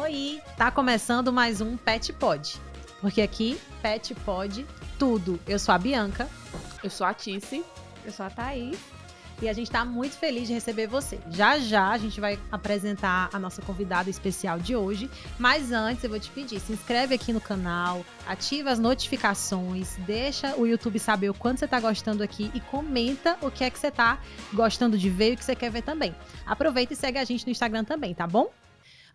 Oi, tá começando mais um Pet Pod, porque aqui Pet pode tudo. Eu sou a Bianca. Eu sou a Tice. Eu sou a Thaís. E a gente tá muito feliz de receber você. Já já a gente vai apresentar a nossa convidada especial de hoje, mas antes eu vou te pedir, se inscreve aqui no canal, ativa as notificações, deixa o YouTube saber o quanto você tá gostando aqui e comenta o que é que você tá gostando de ver e o que você quer ver também. Aproveita e segue a gente no Instagram também, tá bom?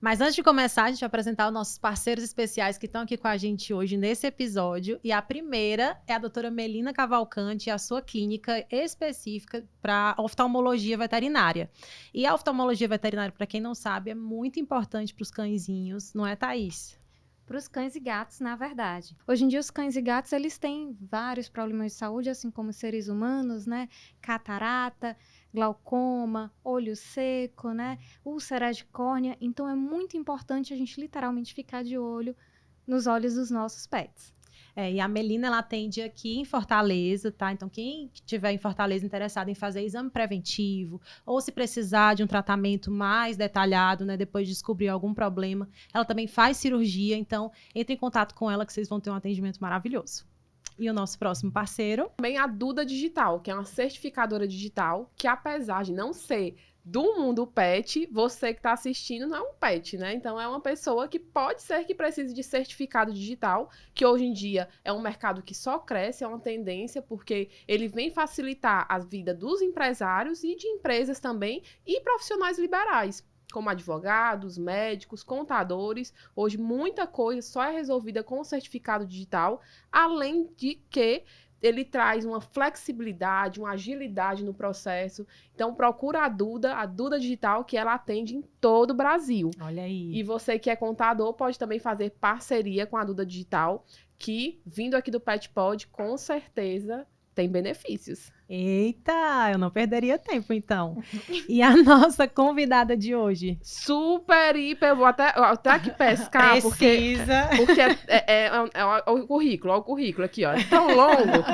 Mas antes de começar, a gente vai apresentar os nossos parceiros especiais que estão aqui com a gente hoje nesse episódio. E a primeira é a doutora Melina Cavalcante e a sua clínica específica para oftalmologia veterinária. E a oftalmologia veterinária, para quem não sabe, é muito importante para os cãezinhos, não é, Thaís? Para os cães e gatos, na verdade. Hoje em dia, os cães e gatos, eles têm vários problemas de saúde, assim como os seres humanos, né? Catarata, glaucoma, olho seco, né? Úlcera de córnea. Então, é muito importante a gente literalmente ficar de olho nos olhos dos nossos pets. E a Melina, ela atende aqui em Fortaleza, tá? Então, quem estiver em Fortaleza interessado em fazer exame preventivo, ou se precisar de um tratamento mais detalhado, né? Depois de descobrir algum problema, ela também faz cirurgia, então, entre em contato com ela que vocês vão ter um atendimento maravilhoso. E o nosso próximo parceiro? Também a Duda Digital, que é uma certificadora digital, que apesar de não ser do mundo pet, você que está assistindo não é um pet, né? Então é uma pessoa que pode ser que precise de certificado digital, que hoje em dia é um mercado que só cresce, é uma tendência, porque ele vem facilitar a vida dos empresários e de empresas também e profissionais liberais, como advogados, médicos, contadores. Hoje muita coisa só é resolvida com o certificado digital, além de que ele traz uma flexibilidade, uma agilidade no processo. Então, procura a Duda Digital, que ela atende em todo o Brasil. Olha aí. E você que é contador pode também fazer parceria com a Duda Digital, que, vindo aqui do Pet Pod, com certeza tem benefícios. Eita, eu não perderia tempo, então. E a nossa convidada de hoje? Super, hiper, eu vou até aqui pescar, Precisa. porque é o currículo aqui, ó, é tão longo.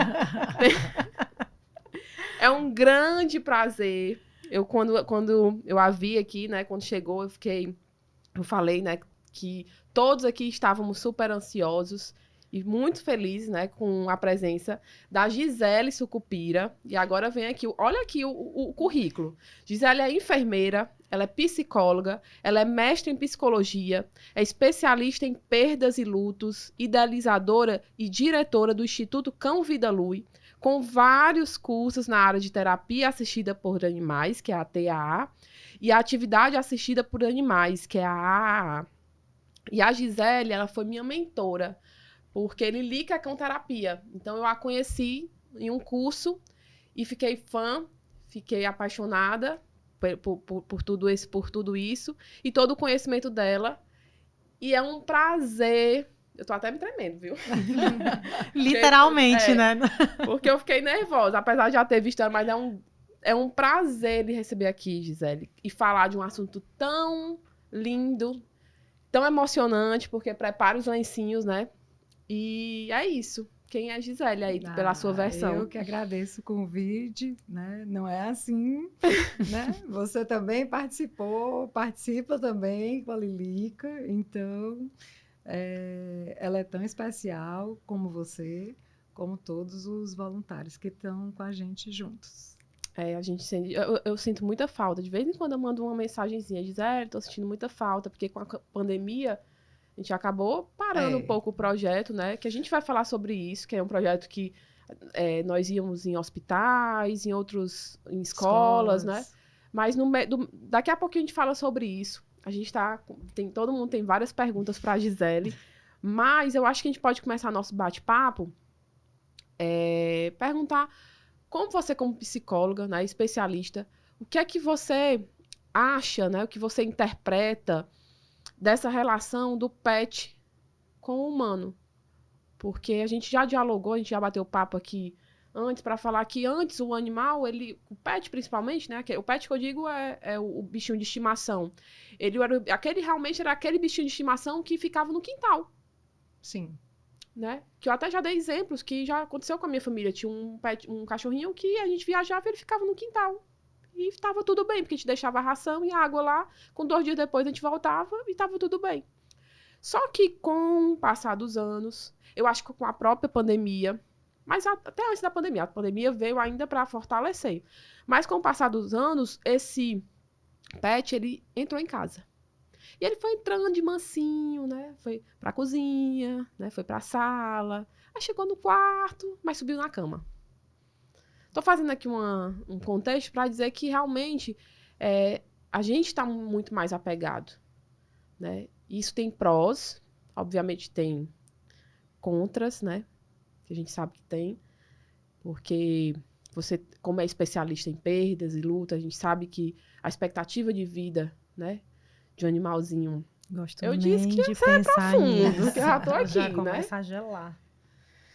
É um grande prazer. Quando eu a vi aqui, né, quando chegou, eu falei, né, que todos aqui estávamos super ansiosos e muito felizes, né, com a presença da Gisele Sucupira. E agora vem aqui, olha aqui o currículo. Gisele é enfermeira, ela é psicóloga, ela é mestre em psicologia, é especialista em perdas e lutos, idealizadora e diretora do Instituto Cão Vida Lui, com vários cursos na área de terapia assistida por animais, que é a TAA, e a atividade assistida por animais, que é a AAA. E a Gisele, ela foi minha mentora, porque ele liga com terapia. Então, eu a conheci em um curso e fiquei fã, fiquei apaixonada por tudo isso e todo o conhecimento dela. E é um prazer. Eu tô até me tremendo, viu? Literalmente, né? Porque eu fiquei nervosa, apesar de já ter visto ela, mas é um prazer lhe receber aqui, Gisele, e falar de um assunto tão lindo, tão emocionante, porque prepara os lencinhos, né? E é isso. Quem é a Gisele aí, pela sua versão? Eu que agradeço o convite, né? Não é assim, né? Você também participa também com a Lilica, então ela é tão especial como você, como todos os voluntários que estão com a gente juntos. A gente eu sinto muita falta. De vez em quando eu mando uma mensagenzinha, Gisele, tô sentindo muita falta, porque com a pandemia a gente acabou parando um pouco o projeto, né? Que a gente vai falar sobre isso, que é um projeto que nós íamos em hospitais, em escolas, né? Mas daqui a pouquinho a gente fala sobre isso. A gente todo mundo tem várias perguntas para a Gisele, mas eu acho que a gente pode começar nosso bate-papo perguntar como você, como psicóloga, né, especialista, o que é que você acha, né? O que você interpreta dessa relação do pet com o humano. Porque a gente já dialogou, a gente já bateu papo aqui antes para falar que antes o animal, o pet principalmente, né? O pet que eu digo é o bichinho de estimação. Realmente era aquele bichinho de estimação que ficava no quintal. Sim. Né? Que eu até já dei exemplos que já aconteceu com a minha família. Tinha um cachorrinho que a gente viajava e ele ficava no quintal. E estava tudo bem, porque a gente deixava a ração e a água lá. Com 2 dias depois a gente voltava e estava tudo bem. Só que com o passar dos anos, eu acho que com a própria pandemia, mas até antes da pandemia, a pandemia veio ainda para fortalecer. Mas com o passar dos anos, esse pet, ele entrou em casa. E ele foi entrando de mansinho, né? Foi pra cozinha, né? Foi pra sala. Aí chegou no quarto, mas subiu na cama. Tô fazendo aqui um contexto para dizer que realmente a gente está muito mais apegado, né? Isso tem prós, obviamente tem contras, né? Que a gente sabe que tem, porque você, como é especialista em perdas e luta, a gente sabe que a expectativa de vida, né, de um animalzinho. Gosto Eu nem disse que de ia ser pensar profundo, nisso. que eu já tô aqui, Já né? começa a gelar.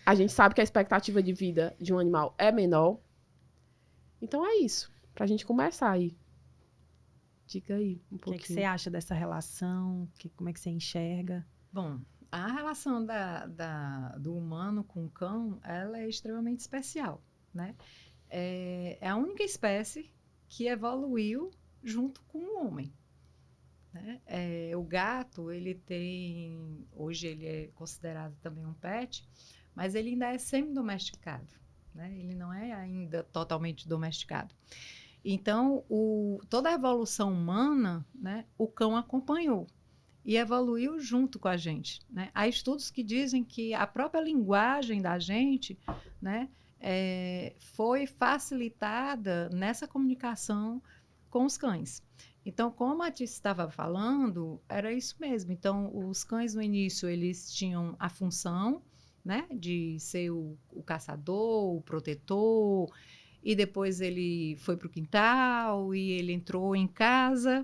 A gente sabe que a expectativa de vida de um animal é menor. Então é isso, pra gente começar aí. Diga aí um O pouquinho. que você acha dessa relação? Como é que você enxerga? Bom, a relação do humano com o cão, ela é extremamente especial, né? É a única espécie que evoluiu junto com o homem, né? O gato, hoje ele é considerado também um pet, mas ele ainda é semi-domesticado, né? Ele não é ainda totalmente domesticado. Então, toda a evolução humana, né, o cão acompanhou e evoluiu junto com a gente, né? Há estudos que dizem que a própria linguagem da gente, né, foi facilitada nessa comunicação com os cães. Então, como a Tice estava falando, era isso mesmo. Então, os cães no início, eles tinham a função, né, de ser o caçador, o protetor, e depois ele foi para o quintal e ele entrou em casa.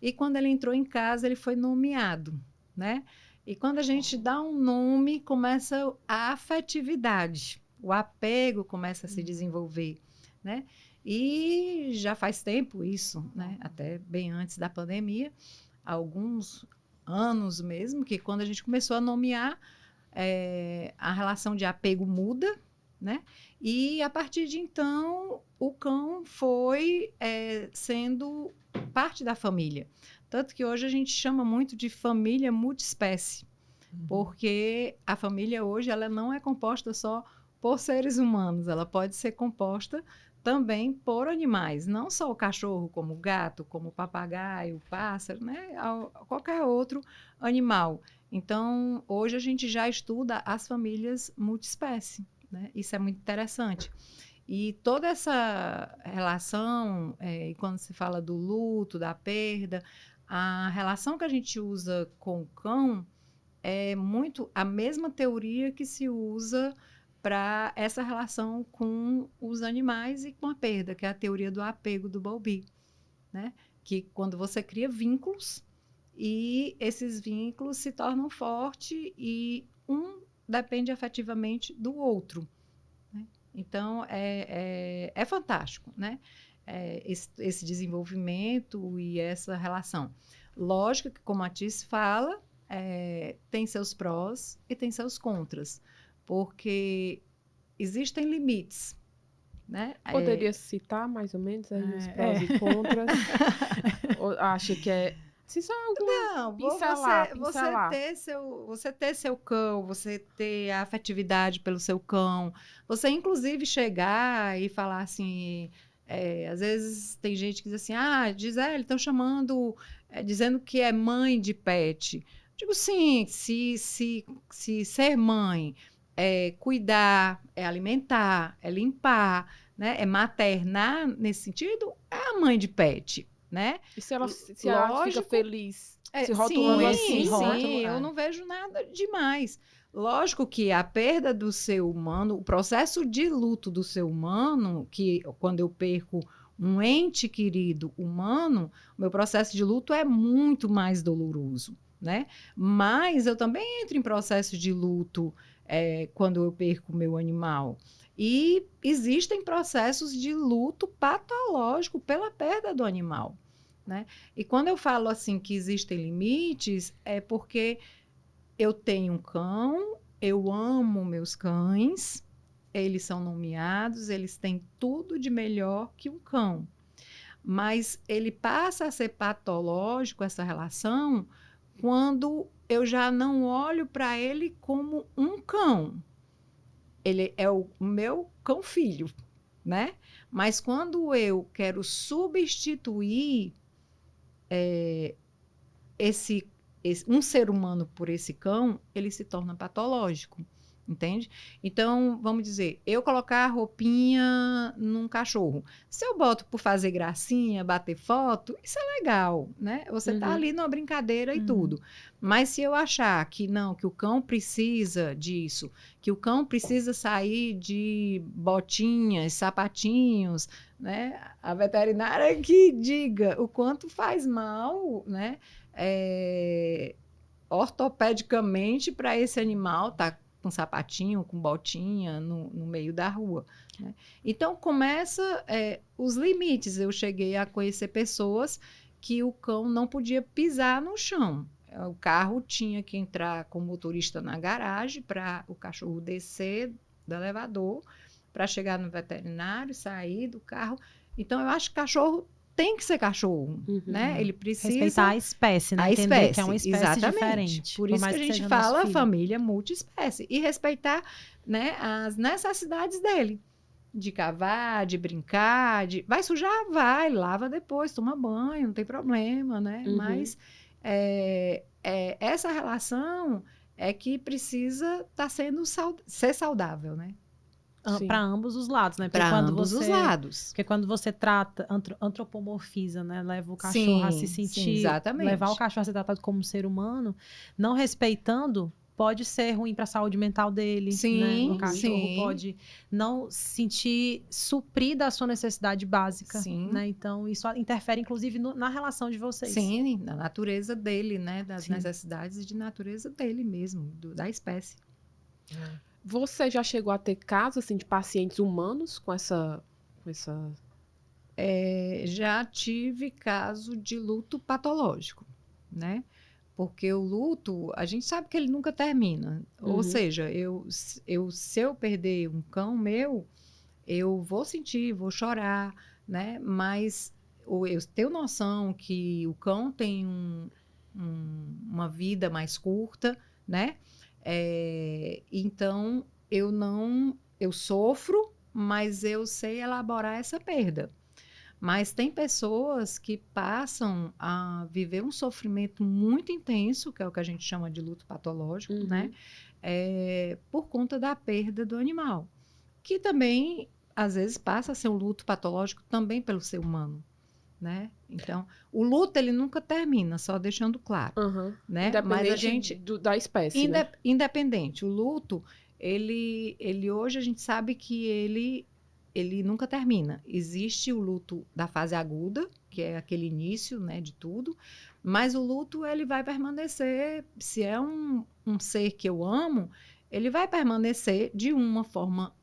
E quando ele entrou em casa, ele foi nomeado, né? E quando a gente dá um nome, começa a afetividade, o apego começa a se desenvolver, né? E já faz tempo isso, né? Até bem antes da pandemia, alguns anos mesmo, que quando a gente começou a nomear, a relação de apego muda, né? E a partir de então, o cão foi sendo parte da família. Tanto que hoje a gente chama muito de família multiespécie, porque a família hoje ela não é composta só por seres humanos, ela pode ser composta também por animais, não só o cachorro, como o gato, como o papagaio, o pássaro, né? Qualquer outro animal. Então, hoje a gente já estuda as famílias multiespécie, né? Isso é muito interessante. E toda essa relação, quando se fala do luto, da perda, a relação que a gente usa com o cão é muito a mesma teoria que se usa para essa relação com os animais e com a perda, que é a teoria do apego do Bowlby, né? Que quando você cria vínculos e esses vínculos se tornam fortes e um depende afetivamente do outro, né? Então, é fantástico, né? Esse desenvolvimento e essa relação. Lógico que, como a Tice fala, tem seus prós e tem seus contras, porque existem limites, né? Poderia citar mais ou menos aí os prós e contras? Ou acha que é... Se só alguma... Não, pincelar. você ter seu cão, você ter a afetividade pelo seu cão, você inclusive chegar e falar assim, às vezes tem gente que diz assim, Gisele, estão chamando, dizendo que é mãe de pet. Digo, sim, se ser mãe é cuidar, é alimentar, é limpar, né, é maternar nesse sentido, é a mãe de pet, né? E se ela fica feliz, se rotulando assim? Sim, eu não vejo nada demais. Lógico que a perda do ser humano, o processo de luto do ser humano, que quando eu perco um ente querido humano, o meu processo de luto é muito mais doloroso, né? Mas eu também entro em processo de luto quando eu perco o meu animal. E existem processos de luto patológico pela perda do animal, né? E quando eu falo assim que existem limites, é porque eu tenho um cão, eu amo meus cães, eles são nomeados, eles têm tudo de melhor que um cão. Mas ele passa a ser patológico, essa relação, quando eu já não olho para ele como um cão. Ele é o meu cão-filho, né? Mas quando eu quero substituir um ser humano por esse cão, ele se torna patológico, entende? Então, vamos dizer, eu colocar a roupinha num cachorro. Se eu boto por fazer gracinha, bater foto, isso é legal, né? Você tá ali numa brincadeira e tudo. Mas se eu achar que não, que o cão precisa disso, que o cão precisa sair de botinhas, sapatinhos, né? A veterinária que diga o quanto faz mal, né? Ortopedicamente para esse animal tá com sapatinho, com botinha no meio da rua, né? Então começa os limites. Eu cheguei a conhecer pessoas que o cão não podia pisar no chão. O carro tinha que entrar com o motorista na garagem para o cachorro descer do elevador, para chegar no veterinário, sair do carro. Então eu acho que cachorro tem que ser cachorro, né? Ele precisa respeitar a espécie, né? A Entender espécie, que é uma espécie exatamente. diferente. Por isso que a gente seja fala nosso filho. família multiespécie. E respeitar, né, as necessidades dele. De cavar, de brincar, vai sujar, vai, lava depois, toma banho, não tem problema, né? Mas essa relação é que precisa ser saudável, né? Para ambos os lados, né? Para ambos os lados. Porque quando você trata, antropomorfiza, né? Leva o cachorro a se sentir... exatamente. Levar o cachorro a ser tratado como um ser humano, não respeitando, pode ser ruim para a saúde mental dele. Sim, né? O cachorro pode não sentir suprida a sua necessidade básica. Sim. Né? Então, isso interfere, inclusive, na relação de vocês. Sim, na natureza dele, né? Das necessidades de natureza dele mesmo, da espécie. Você já chegou a ter casos assim, de pacientes humanos com essa... Já tive caso de luto patológico, né? Porque o luto, a gente sabe que ele nunca termina. Ou seja, se eu perder um cão meu, eu vou sentir, vou chorar, né? Mas eu tenho noção que o cão tem uma vida mais curta, né? Então, eu sofro, mas eu sei elaborar essa perda. Mas tem pessoas que passam a viver um sofrimento muito intenso, que é o que a gente chama de luto patológico, né? Por conta da perda do animal. Que também, às vezes, passa a ser um luto patológico também pelo ser humano, né? Então, o luto, ele nunca termina, só deixando claro, né? Independente mas a gente, da espécie, né? Independente. O luto, ele hoje a gente sabe que ele nunca termina. Existe o luto da fase aguda, que é aquele início, né, de tudo, mas o luto, ele vai permanecer, se é um ser que eu amo, ele vai permanecer de uma forma,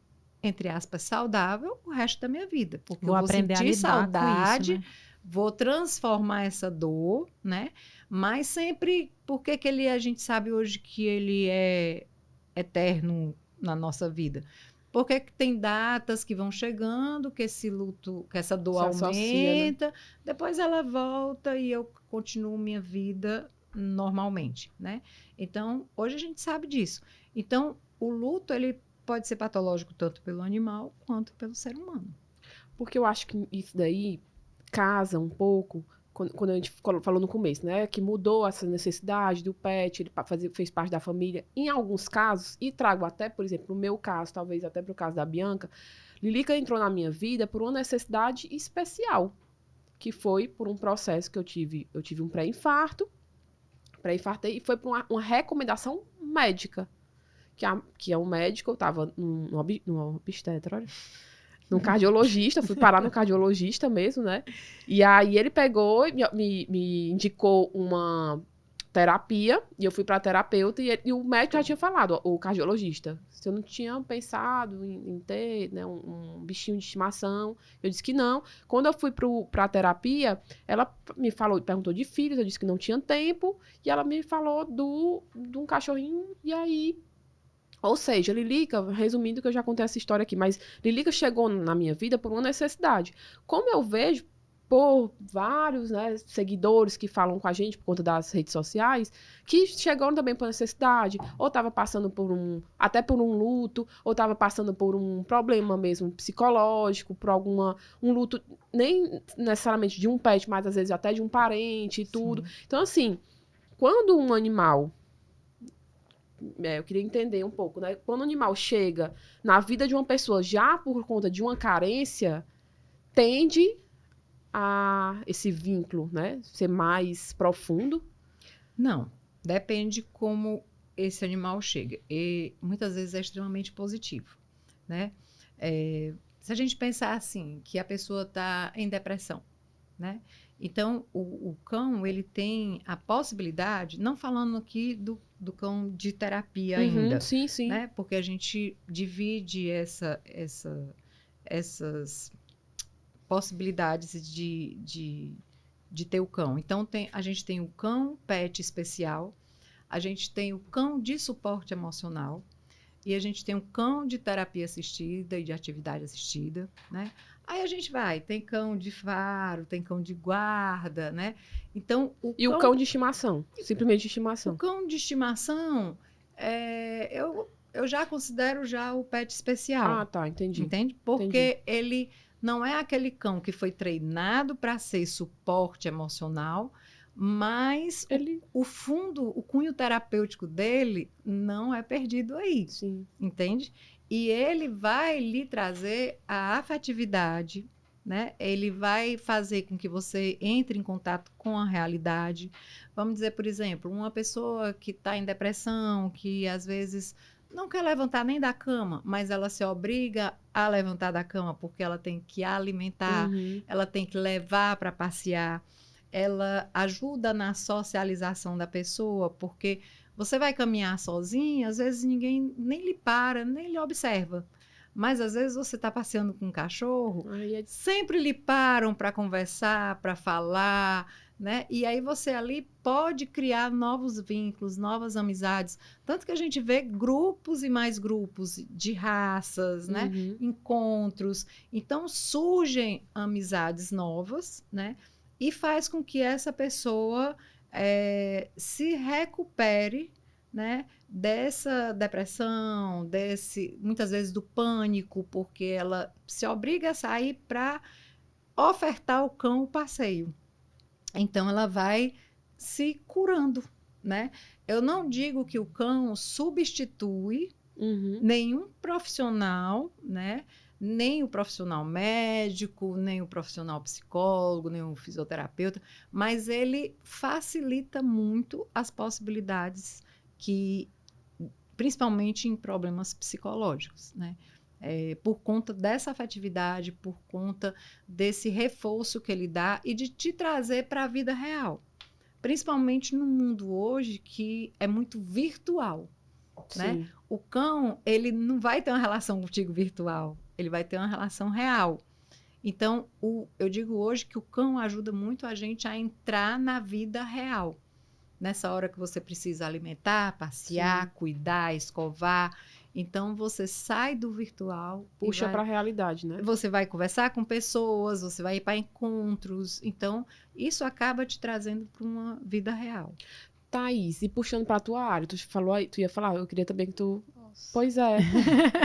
entre aspas, saudável o resto da minha vida. Porque vou aprender a lidar saudade, com isso, né? vou transformar essa dor, né? Mas sempre, porque a gente sabe hoje que ele é eterno na nossa vida? Porque tem datas que vão chegando, que esse luto, que essa dor aumenta, né? Depois ela volta e eu continuo minha vida normalmente, né? Então, hoje a gente sabe disso. Então, o luto, ele pode ser patológico tanto pelo animal quanto pelo ser humano. Porque eu acho que isso daí casa um pouco, quando a gente falou no começo, né? Que mudou essa necessidade do pet, ele fez parte da família. Em alguns casos, e trago até, por exemplo, no meu caso, talvez até pro caso da Bianca, Lilica entrou na minha vida por uma necessidade especial, que foi por um processo que eu tive um pré-infartei, e foi por uma recomendação médica, que é um médico, eu estava num obstetra, olha, num cardiologista, fui parar no cardiologista mesmo, né? E aí ele pegou e me indicou uma terapia, e eu fui pra terapeuta, e o médico já tinha falado, o cardiologista, se eu não tinha pensado em ter, né, um bichinho de estimação, eu disse que não. Quando eu fui pra terapia, ela perguntou de filhos, eu disse que não tinha tempo, e ela me falou de um cachorrinho, e aí... Ou seja, Lilica, resumindo que eu já contei essa história aqui, mas Lilica chegou na minha vida por uma necessidade. Como eu vejo por vários, né, seguidores que falam com a gente por conta das redes sociais, que chegaram também por necessidade, ou estava passando até por um luto, ou estava passando por um problema mesmo psicológico, por um luto, nem necessariamente de um pet, mas às vezes até de um parente e tudo. Sim. Então, assim, quando um animal, eu queria entender um pouco, né, quando um animal chega na vida de uma pessoa já por conta de uma carência, tende a esse vínculo, né, ser mais profundo? Não, depende como esse animal chega. E muitas vezes é extremamente positivo, né? Se a gente pensar assim, que a pessoa está em depressão, né? Então, o cão, ele tem a possibilidade, não falando aqui do cão de terapia ainda, Sim, sim. né? Porque a gente divide essas possibilidades de ter o cão. Então, a gente tem o cão pet especial, a gente tem o cão de suporte emocional e a gente tem o cão de terapia assistida e de atividade assistida, né? Aí a gente tem cão de faro, tem cão de guarda, né? Então, E o cão de estimação? Simplesmente de estimação. O cão de estimação, eu já considero já o pet especial. Ah, tá, entendi. Entende? Porque ele não é aquele cão que foi treinado para ser suporte emocional, mas o fundo, o cunho terapêutico dele não é perdido aí. Sim. Entende? E ele vai lhe trazer a afetividade, né? Ele vai fazer com que você entre em contato com a realidade. Vamos dizer, por exemplo, uma pessoa que está em depressão, que às vezes não quer levantar nem da cama, mas ela se obriga a levantar da cama porque ela tem que alimentar, ela tem que levar para passear, ela ajuda na socialização da pessoa, porque você vai caminhar sozinha, às vezes ninguém nem lhe para, nem lhe observa. Mas às vezes você está passeando com um cachorro, sempre lhe param para conversar, para falar, né? E aí você ali pode criar novos vínculos, novas amizades. Tanto que a gente vê grupos e mais grupos de raças, né? Encontros. Então surgem amizades novas, né? E faz com que essa pessoa se recupere, né, dessa depressão, muitas vezes do pânico, porque ela se obriga a sair para ofertar ao cão o passeio. Então, ela vai se curando, né? Eu não digo que o cão substitui nenhum profissional, né? Nem o profissional médico, nem o profissional psicólogo, nem o fisioterapeuta, mas ele facilita muito as possibilidades principalmente em problemas psicológicos, né? Por conta dessa afetividade, por conta desse reforço que ele dá e de te trazer para a vida real. Principalmente no mundo hoje que é muito virtual, né? O cão, ele não vai ter uma relação contigo virtual, ele vai ter uma relação real. Então, eu digo hoje que o cão ajuda muito a gente a entrar na vida real. Nessa hora que você precisa alimentar, passear, cuidar, escovar. Então, você sai do virtual. Puxa para a realidade, né? Você vai conversar com pessoas, você vai ir para encontros. Então, isso acaba te trazendo para uma vida real. Thaís, e puxando para a tua área, tu ia falar, eu queria também que tu... Nossa. Pois é,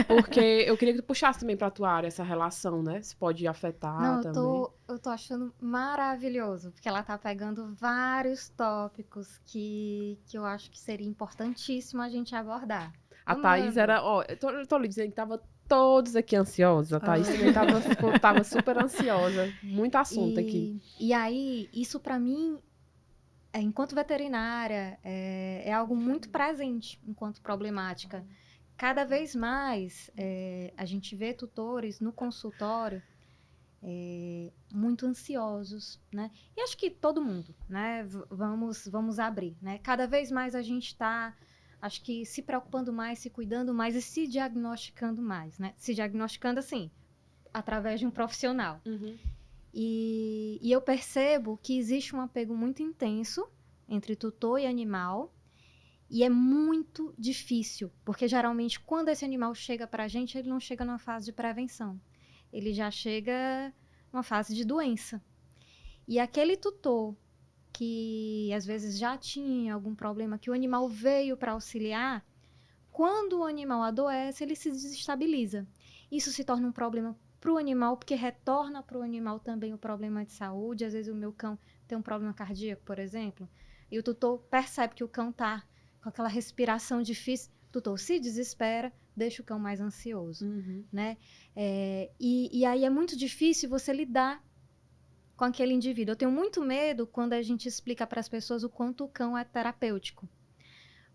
porque eu queria que tu puxasse também para a tua área essa relação, né? Se pode afetar também. Eu tô achando maravilhoso, porque ela tá pegando vários tópicos que eu acho que seria importantíssimo a gente abordar. A Thaís era, eu tô lhe dizendo que tava todos aqui ansiosos. A Thaís também tava super ansiosa. Muito assunto aqui. E aí, isso para mim, enquanto veterinária, é algo muito presente enquanto problemática. Cada vez mais a gente vê tutores no consultório muito ansiosos, né? E acho que todo mundo, né? Vamos abrir, né? Cada vez mais a gente está, acho que se preocupando mais, se cuidando mais e se diagnosticando mais, né? Se diagnosticando assim, através de um profissional. E eu percebo que existe um apego muito intenso entre tutor e animal. E é muito difícil, porque geralmente quando esse animal chega para a gente, ele não chega numa fase de prevenção. Ele já chega numa fase de doença. E aquele tutor que às vezes já tinha algum problema, que o animal veio para auxiliar, quando o animal adoece, ele se desestabiliza. Isso se torna um problema para o animal, porque retorna para o animal também o problema de saúde. Às vezes o meu cão tem um problema cardíaco, por exemplo, e o tutor percebe que o cão está com aquela respiração difícil, o tutor se desespera, deixa o cão mais ansioso, né? E aí é muito difícil você lidar com aquele indivíduo. Eu tenho muito medo quando a gente explica para as pessoas o quanto o cão é terapêutico.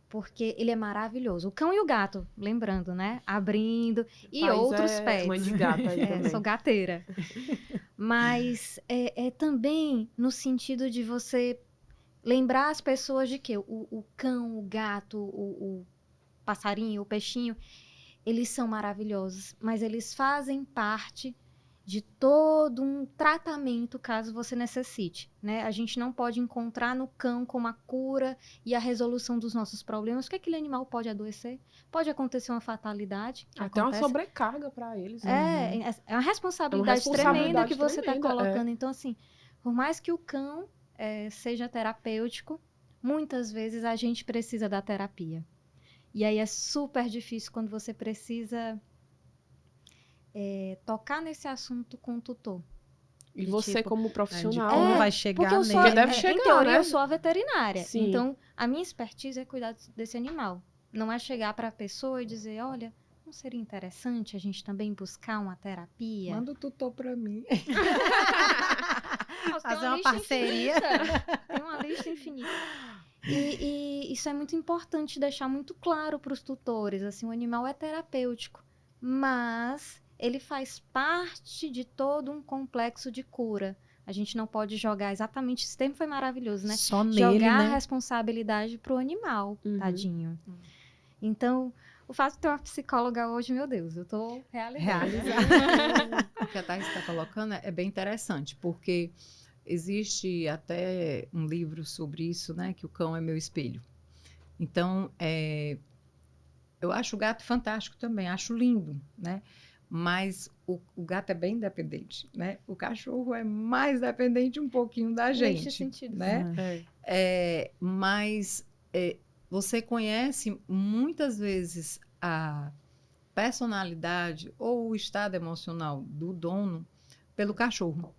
Porque ele é maravilhoso. O cão e o gato, lembrando, né? Abrindo. E Thaís outros é pets. mãe de gato aí também. Sou gateira. Mas é também no sentido de você lembrar as pessoas de que o cão, o gato, o passarinho, o peixinho, eles são maravilhosos. Mas eles fazem parte de todo um tratamento caso você necessite, né? A gente não pode encontrar no cão como a cura e a resolução dos nossos problemas, porque aquele animal pode adoecer, pode acontecer uma fatalidade. Até uma sobrecarga para eles. Né? É uma responsabilidade tremenda que você está tremenda, colocando. Então, assim, por mais que o cão seja terapêutico, muitas vezes a gente precisa da terapia. E aí é super difícil quando você precisa tocar nesse assunto com o tutor. E você, tipo, como profissional, como né? vai chegar porque eu sou, nele. deve chegar, em teoria, né? eu sou a veterinária. Sim. Então, a minha expertise é cuidar desse animal. Não é chegar para a pessoa e dizer, olha, não seria interessante a gente também buscar uma terapia? Manda o tutor para mim. Fazer uma parceria. Tem uma lista infinita. E isso é muito importante deixar muito claro para os tutores. Assim, o animal é terapêutico, mas ele faz parte de todo um complexo de cura. A gente não pode jogar exatamente, esse termo foi maravilhoso, né? Só nele, jogar né? a responsabilidade pro animal, tadinho. Então, o fato de ter uma psicóloga hoje, meu Deus, eu tô realizada. O que a Thaís está colocando é bem interessante, porque existe até um livro sobre isso, né? Que o cão é meu espelho. Então, eu acho o gato fantástico também, acho lindo, né? Mas o gato é bem independente, né? O cachorro é mais dependente um pouquinho da gente, Neste sentido, né? Mas você conhece muitas vezes a personalidade ou o estado emocional do dono pelo cachorro.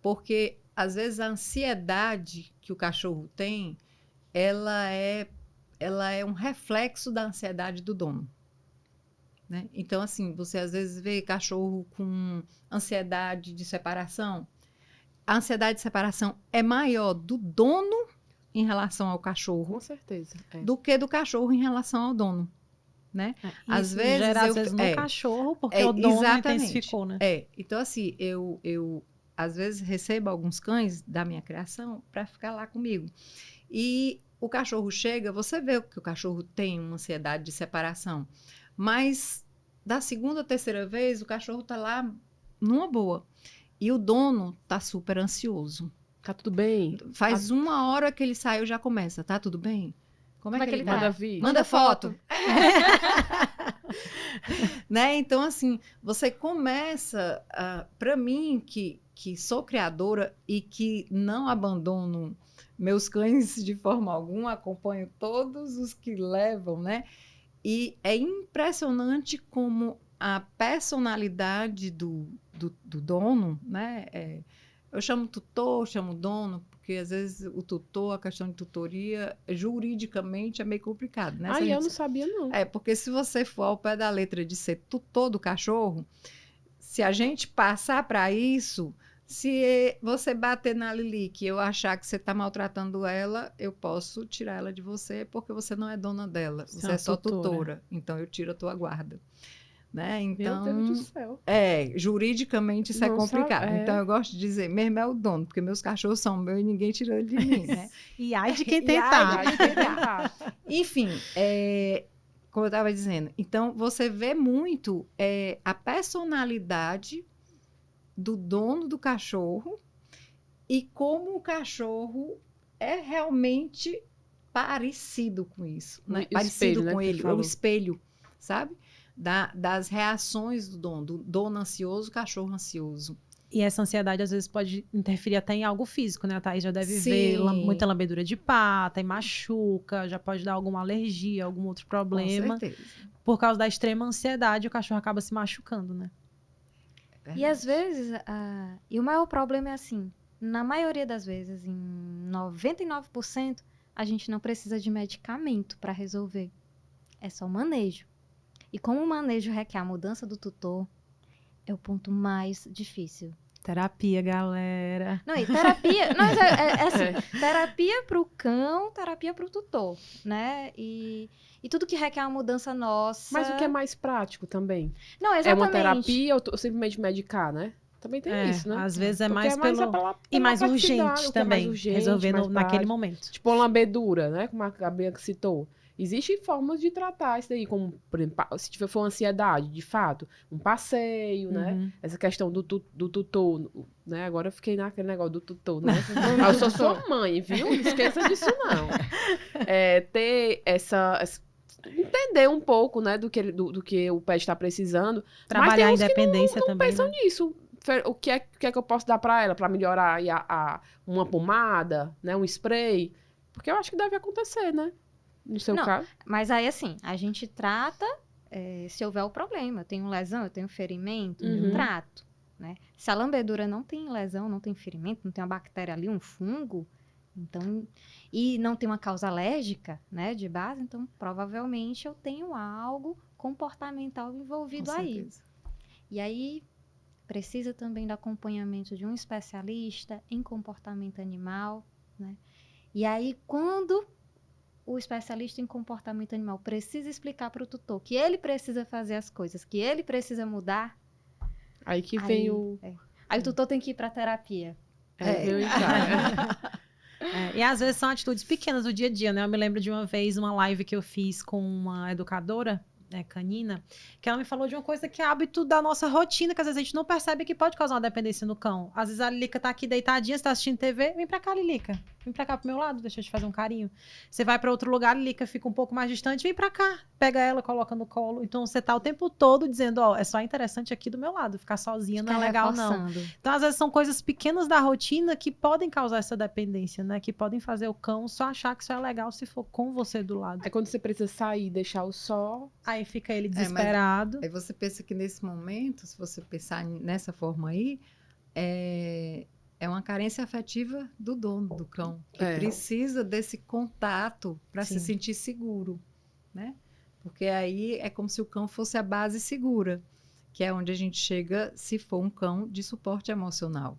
Porque, às vezes, a ansiedade que o cachorro tem, ela é um reflexo da ansiedade do dono. Né? Então, assim, você às vezes vê cachorro com ansiedade de separação. A ansiedade de separação é maior do dono em relação ao cachorro, Com certeza. do que do cachorro em relação ao dono. Né? Às vezes no cachorro, porque o dono intensificou, né? Então, assim, eu às vezes recebo alguns cães da minha criação para ficar lá comigo. E o cachorro chega, você vê que o cachorro tem uma ansiedade de separação. Mas da segunda ou terceira vez, o cachorro está lá numa boa. E o dono está super ansioso. Tá tudo bem? Faz uma hora que ele saiu, já começa. Tá tudo bem? Como é que ele tá? Manda vídeo. Manda foto. Né? Então, assim, você começa... para mim, que sou criadora e que não abandono meus cães de forma alguma, acompanho todos os que levam, né? E é impressionante como a personalidade do dono, né? Eu chamo tutor, chamo dono, porque às vezes o tutor, a questão de tutoria, juridicamente é meio complicado, né? Eu não sabia, não. Porque se você for ao pé da letra de ser tutor do cachorro, se a gente passar para isso, se você bater na Lilique e eu achar que você está maltratando ela, eu posso tirar ela de você, porque você não é dona dela, você é só tutora. Então, eu tiro a tua guarda. Né? Então, meu Deus do céu. Juridicamente isso não é complicado. Então, eu gosto de dizer, mesmo é o dono, porque meus cachorros são meus e ninguém tirou ele de mim. Né? E ai de quem tentar. Enfim, como eu estava dizendo, então, você vê muito a personalidade do dono do cachorro e como o cachorro é realmente parecido com isso, né? Parecido espelho, com né, ele, o espelho, sabe? Das reações do dono ansioso, cachorro ansioso. E essa ansiedade, às vezes, pode interferir até em algo físico, né? A Thaís já deve Sim. ver muita lambedura de pata e machuca, já pode dar alguma alergia, algum outro problema. Com certeza. Por causa da extrema ansiedade, o cachorro acaba se machucando, né? E às vezes, e o maior problema é assim, na maioria das vezes, em 99%, a gente não precisa de medicamento para resolver. É só manejo. E como o manejo requer a mudança do tutor, é o ponto mais difícil. Terapia, galera. Não, e terapia, não, é assim, terapia pro cão, terapia pro tutor, né? E tudo que requer uma mudança nossa. Mas o que é mais prático também? Não, É exatamente. uma terapia ou simplesmente medicar, né? Também tem isso, né? Às vezes é Porque mais pelo... E mais urgente o que é mais também, urgente, resolver mais naquele prático. momento. Tipo uma lambedura, né? Como a Bianca citou. Existem formas de tratar isso daí, como, por exemplo, se for ansiedade, de fato, um passeio, né? Essa questão do tutor, né? Agora eu fiquei naquele negócio do tutor, né? Mas eu sou sua mãe, viu? Não esqueça disso, não. Ter entender um pouco, né, do que o pet está precisando. Trabalhar a Mas tem uns que independência também, pensam né? nisso. O que é que eu posso dar para ela para melhorar aí uma pomada, né, um spray? Porque eu acho que deve acontecer, né? No seu Não, caso. Mas aí, assim, a gente trata se houver o problema. Eu tenho lesão, eu tenho ferimento, eu trato, né? Se a lambedura não tem lesão, não tem ferimento, não tem uma bactéria ali, um fungo, então, e não tem uma causa alérgica, né, de base, então provavelmente eu tenho algo comportamental envolvido Com aí. certeza. E aí precisa também do acompanhamento de um especialista em comportamento animal, né? E aí quando o especialista em comportamento animal precisa explicar para o tutor que ele precisa fazer as coisas, que ele precisa mudar, Aí que vem o... Aí o tutor tem que ir para terapia. Aí vem o ensaio. E às vezes são atitudes pequenas do dia a dia, né? Eu me lembro de uma vez, uma live que eu fiz com uma educadora, canina, que ela me falou de uma coisa que é hábito da nossa rotina, que às vezes a gente não percebe que pode causar uma dependência no cão. Às vezes a Lilica tá aqui deitadinha, você tá assistindo TV, vem pra cá, Lilica. Vem pra cá pro meu lado, deixa eu te fazer um carinho. Você vai pra outro lugar, a Lilica fica um pouco mais distante, vem pra cá. Pega ela, coloca no colo. Então você tá o tempo todo dizendo, é só interessante aqui do meu lado. Ficar sozinha não é legal, não. Então às vezes são coisas pequenas da rotina que podem causar essa dependência, né? Que podem fazer o cão só achar que isso é legal se for com você do lado. É quando você precisa sair, deixar o sol. Aí fica ele desesperado. Aí você pensa que nesse momento, se você pensar nessa forma aí, é uma carência afetiva do dono do cão, que precisa desse contato para se sentir seguro, né? Porque aí é como se o cão fosse a base segura, que é onde a gente chega se for um cão de suporte emocional.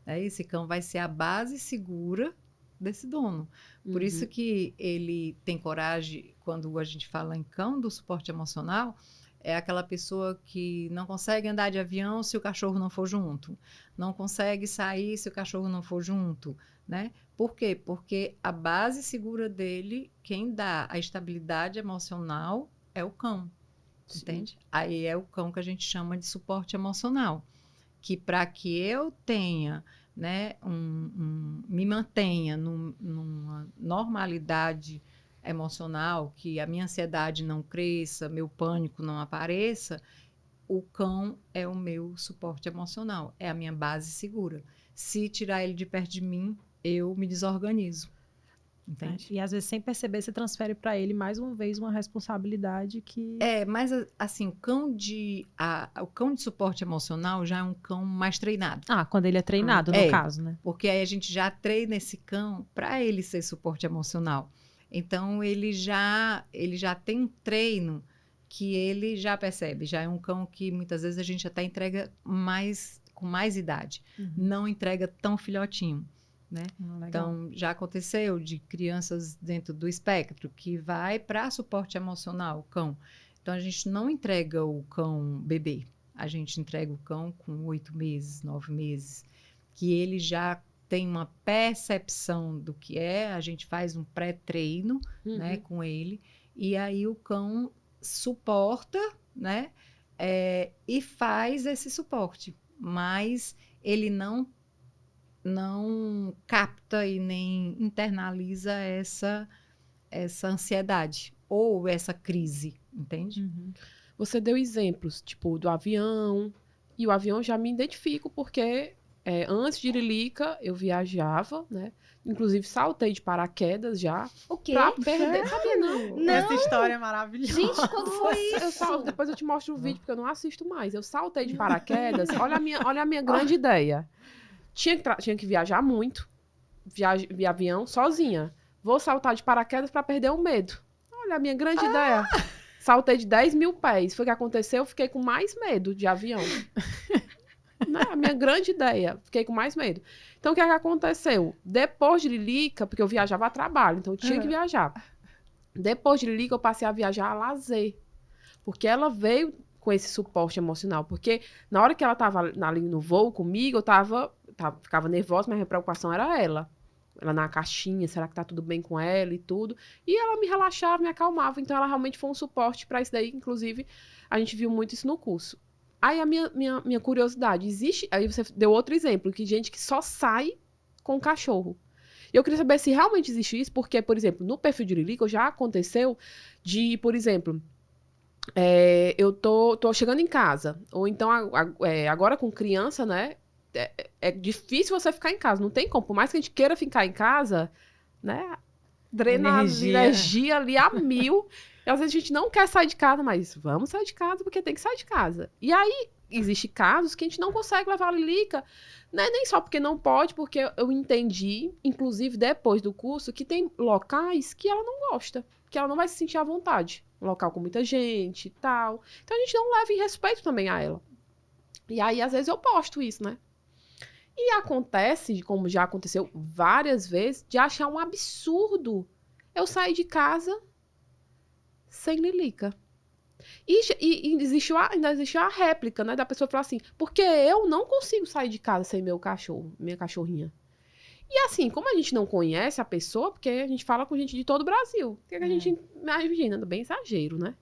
Esse cão vai ser a base segura desse dono. Por isso que ele tem coragem, quando a gente fala em cão do suporte emocional, é aquela pessoa que não consegue andar de avião se o cachorro não for junto. Não consegue sair se o cachorro não for junto, né? Por quê? Porque a base segura dele, quem dá a estabilidade emocional é o cão, entende? Aí é o cão que a gente chama de suporte emocional. Que para que eu tenha, né, me mantenha numa normalidade emocional, que a minha ansiedade não cresça, meu pânico não apareça, o cão é o meu suporte emocional, é a minha base segura. Se tirar ele de perto de mim, eu me desorganizo. Entende? E às vezes, sem perceber, você transfere para ele mais uma vez uma responsabilidade que... Mas assim, o cão de suporte emocional já é um cão mais treinado. Quando ele é treinado, no caso, né? Porque aí a gente já treina esse cão para ele ser suporte emocional. Então, ele já tem um treino que ele já percebe. Já é um cão que muitas vezes a gente até entrega com mais idade. Não entrega tão filhotinho, né? Então, já aconteceu de crianças dentro do espectro que vai para suporte emocional, o cão. Então, a gente não entrega o cão bebê. A gente entrega o cão com 8 meses, 9 meses, que ele já tem uma percepção do que é, a gente faz um pré-treino, né, com ele, e aí o cão suporta, né, e faz esse suporte, mas ele não capta e nem internaliza essa ansiedade ou essa crise, entende? Você deu exemplos, tipo, do avião, e o avião já me identifico, porque antes de Lilica eu viajava, né? Inclusive saltei de paraquedas já. O quê? Pra perder. Sabia não? Não. Essa história é maravilhosa. Gente, quando foi isso? Depois eu te mostro o vídeo, porque eu não assisto mais. Eu saltei de paraquedas. Olha a minha grande ideia. Tinha que viajar muito. De avião sozinha. Vou saltar de paraquedas pra perder o medo. Olha a minha grande ideia. Saltei de 10 mil pés. Foi o que aconteceu, eu fiquei com mais medo de avião. Né? A minha grande ideia. Fiquei com mais medo. Então, o que é que aconteceu? Depois de Lilica, porque eu viajava a trabalho, então eu tinha que viajar. Depois de Lilica, eu passei a viajar a lazer. Porque ela veio com esse suporte emocional. Porque na hora que ela estava ali no voo comigo, eu ficava nervosa, mas a minha preocupação era ela. Ela na caixinha, será que tá tudo bem com ela e tudo. E ela me relaxava, me acalmava. Então, ela realmente foi um suporte para isso daí. Inclusive, a gente viu muito isso no curso. Aí, a minha curiosidade, aí você deu outro exemplo, que gente que só sai com o cachorro. E eu queria saber se realmente existe isso, porque, por exemplo, no perfil de Lilica já aconteceu de, por exemplo, eu tô chegando em casa, ou então agora com criança, né, é difícil você ficar em casa, não tem como, por mais que a gente queira ficar em casa, né, drena a energia ali a mil, e às vezes a gente não quer sair de casa, mas vamos sair de casa porque tem que sair de casa. E aí, existem casos que a gente não consegue levar a Lilica, né? Nem só porque não pode, porque eu entendi, inclusive depois do curso, que tem locais que ela não gosta, que ela não vai se sentir à vontade. Um local com muita gente e tal. Então a gente não leva em respeito também a ela. E aí, às vezes, eu posto isso, né? E acontece, como já aconteceu várias vezes, de achar um absurdo eu sair de casa sem Lilica. E ainda existiu a réplica, né? Da pessoa falar assim, porque eu não consigo sair de casa sem meu cachorro, minha cachorrinha. E assim, como a gente não conhece a pessoa, porque a gente fala com gente de todo o Brasil. O que a gente imagina? Bem exagero, né?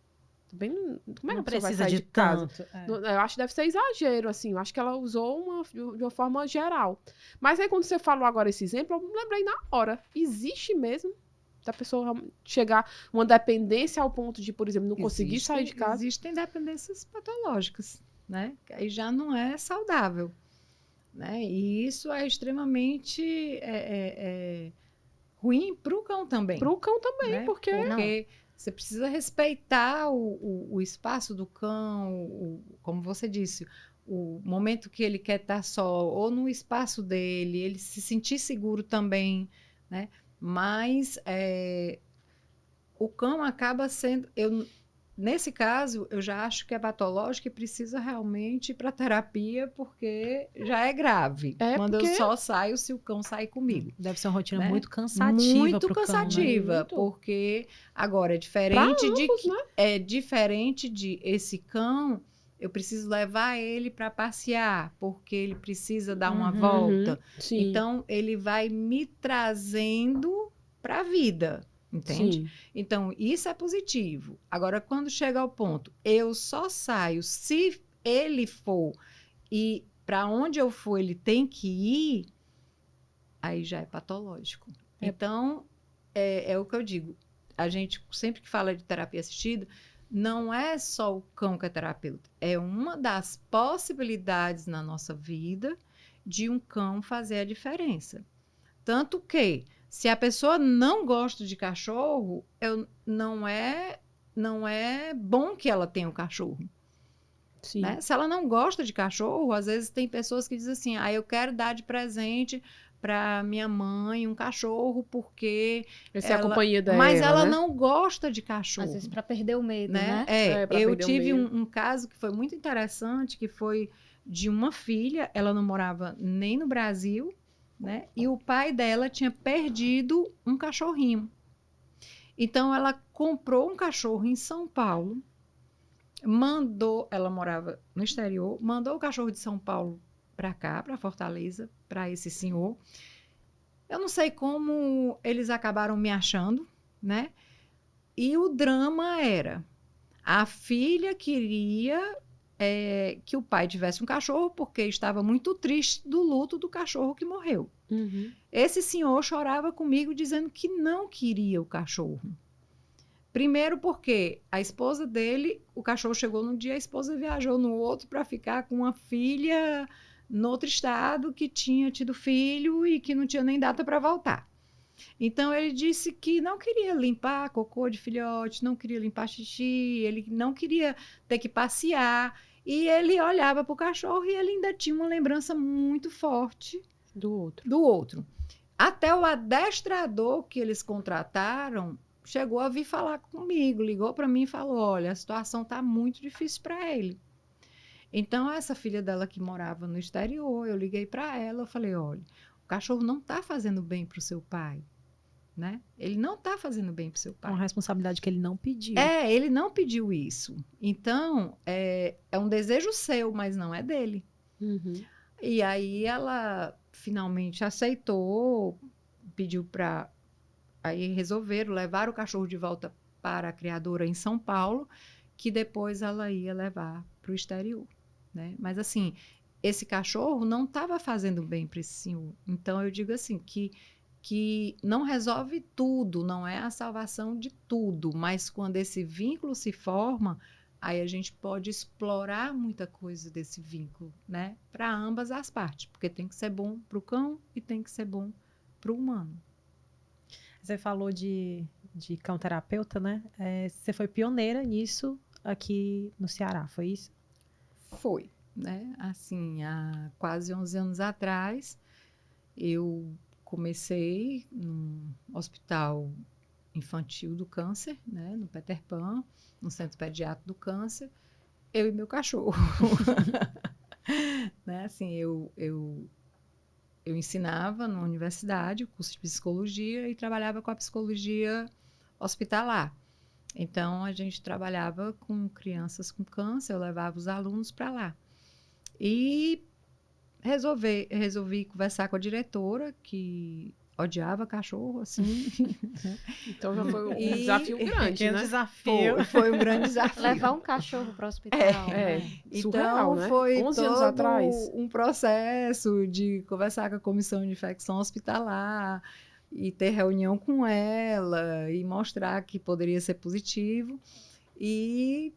Bem, como é que Não a pessoa vai precisa sair de casa? tanto. Eu acho que deve ser exagero, assim. Eu acho que ela usou de uma forma geral. Mas aí, quando você falou agora esse exemplo, eu me lembrei na hora. Existe mesmo da pessoa chegar uma dependência ao ponto de, por exemplo, não conseguir sair de casa. Existem dependências patológicas, né? Que aí já não é saudável, né? E isso é extremamente ruim para o cão também. Para o cão também, né? Porque você precisa respeitar o espaço do cão, como você disse, o momento que ele quer estar só, ou no espaço dele, ele se sentir seguro também, né? Mas o cão acaba sendo... Nesse caso, eu já acho que é patológico e precisa realmente ir para terapia, porque já é grave. Quando eu só saio, se o cão sai comigo. Deve ser uma rotina né? muito cansativa. Muito cansativa, cão, né? Porque agora é diferente ambos, de né? é diferente de esse cão. Eu preciso levar ele para passear, porque ele precisa dar uma volta. Sim. Então, ele vai me trazendo para a vida. Entende? Sim. Então, isso é positivo. Agora, quando chega ao ponto, eu só saio se ele for e para onde eu for ele tem que ir, aí já é patológico. Então, é o que eu digo. A gente sempre que fala de terapia assistida, não é só o cão que é terapeuta. É uma das possibilidades na nossa vida de um cão fazer a diferença. Tanto que se a pessoa não gosta de cachorro, não é bom que ela tenha um cachorro. Sim. Né? Se ela não gosta de cachorro, às vezes tem pessoas que dizem assim, eu quero dar de presente para minha mãe um cachorro porque essa é a companhia dela, mas ela né? não gosta de cachorro. Às vezes para perder o medo, né? Eu tive um caso que foi muito interessante, que foi de uma filha, ela não morava nem no Brasil, né? E o pai dela tinha perdido um cachorrinho. Então, ela comprou um cachorro em São Paulo, ela morava no exterior, mandou o cachorro de São Paulo para cá, para Fortaleza, para esse senhor. Eu não sei como eles acabaram me achando, né? E o drama era, a filha queria que o pai tivesse um cachorro porque estava muito triste do luto do cachorro que morreu. Esse senhor chorava comigo dizendo que não queria o cachorro. Primeiro porque a esposa dele, o cachorro chegou num dia, a esposa viajou no outro para ficar com uma filha no outro estado que tinha tido filho e que não tinha nem data para voltar. Então ele disse que não queria limpar cocô de filhote, não queria limpar xixi, ele não queria ter que passear. E ele olhava para o cachorro e ele ainda tinha uma lembrança muito forte Do outro. do outro. Até o adestrador que eles contrataram chegou a vir falar comigo, ligou para mim e falou: olha, a situação está muito difícil para ele. Então, essa filha dela que morava no exterior, eu liguei para ela, eu falei: olha, o cachorro não está fazendo bem para o seu pai, né? Ele não está fazendo bem para o seu É pai. uma responsabilidade que ele não pediu. Ele não pediu isso. Então, é um desejo seu, mas não é dele. Uhum. E aí ela finalmente aceitou, pediu para... Aí resolveram levar o cachorro de volta para a criadora em São Paulo, que depois ela ia levar para o exterior, né? Mas assim, esse cachorro não estava fazendo bem para esse senhor. Então eu digo assim que não resolve tudo, não é a salvação de tudo, mas quando esse vínculo se forma, aí a gente pode explorar muita coisa desse vínculo, né? Para ambas as partes, porque tem que ser bom para o cão e tem que ser bom para o humano. Você falou de cão terapeuta, né? Você foi pioneira nisso aqui no Ceará, foi isso? Foi, né? Assim, há quase 11 anos atrás, eu comecei num hospital infantil do câncer, né? No Peter Pan, no Centro Pediátrico do Câncer, eu e meu cachorro. Né? Assim, eu ensinava na universidade o curso de psicologia e trabalhava com a psicologia hospitalar. Então, a gente trabalhava com crianças com câncer, eu levava os alunos para lá. E resolvi conversar com a diretora, que odiava cachorro, assim. Então já foi um E- desafio grande, Que né? desafio. Foi um grande desafio. Levar um cachorro para o hospital. É, né? surreal, Então, né? foi 11 anos todo atrás. um processo de conversar com a comissão de infecção hospitalar e ter reunião com ela e mostrar que poderia ser positivo. E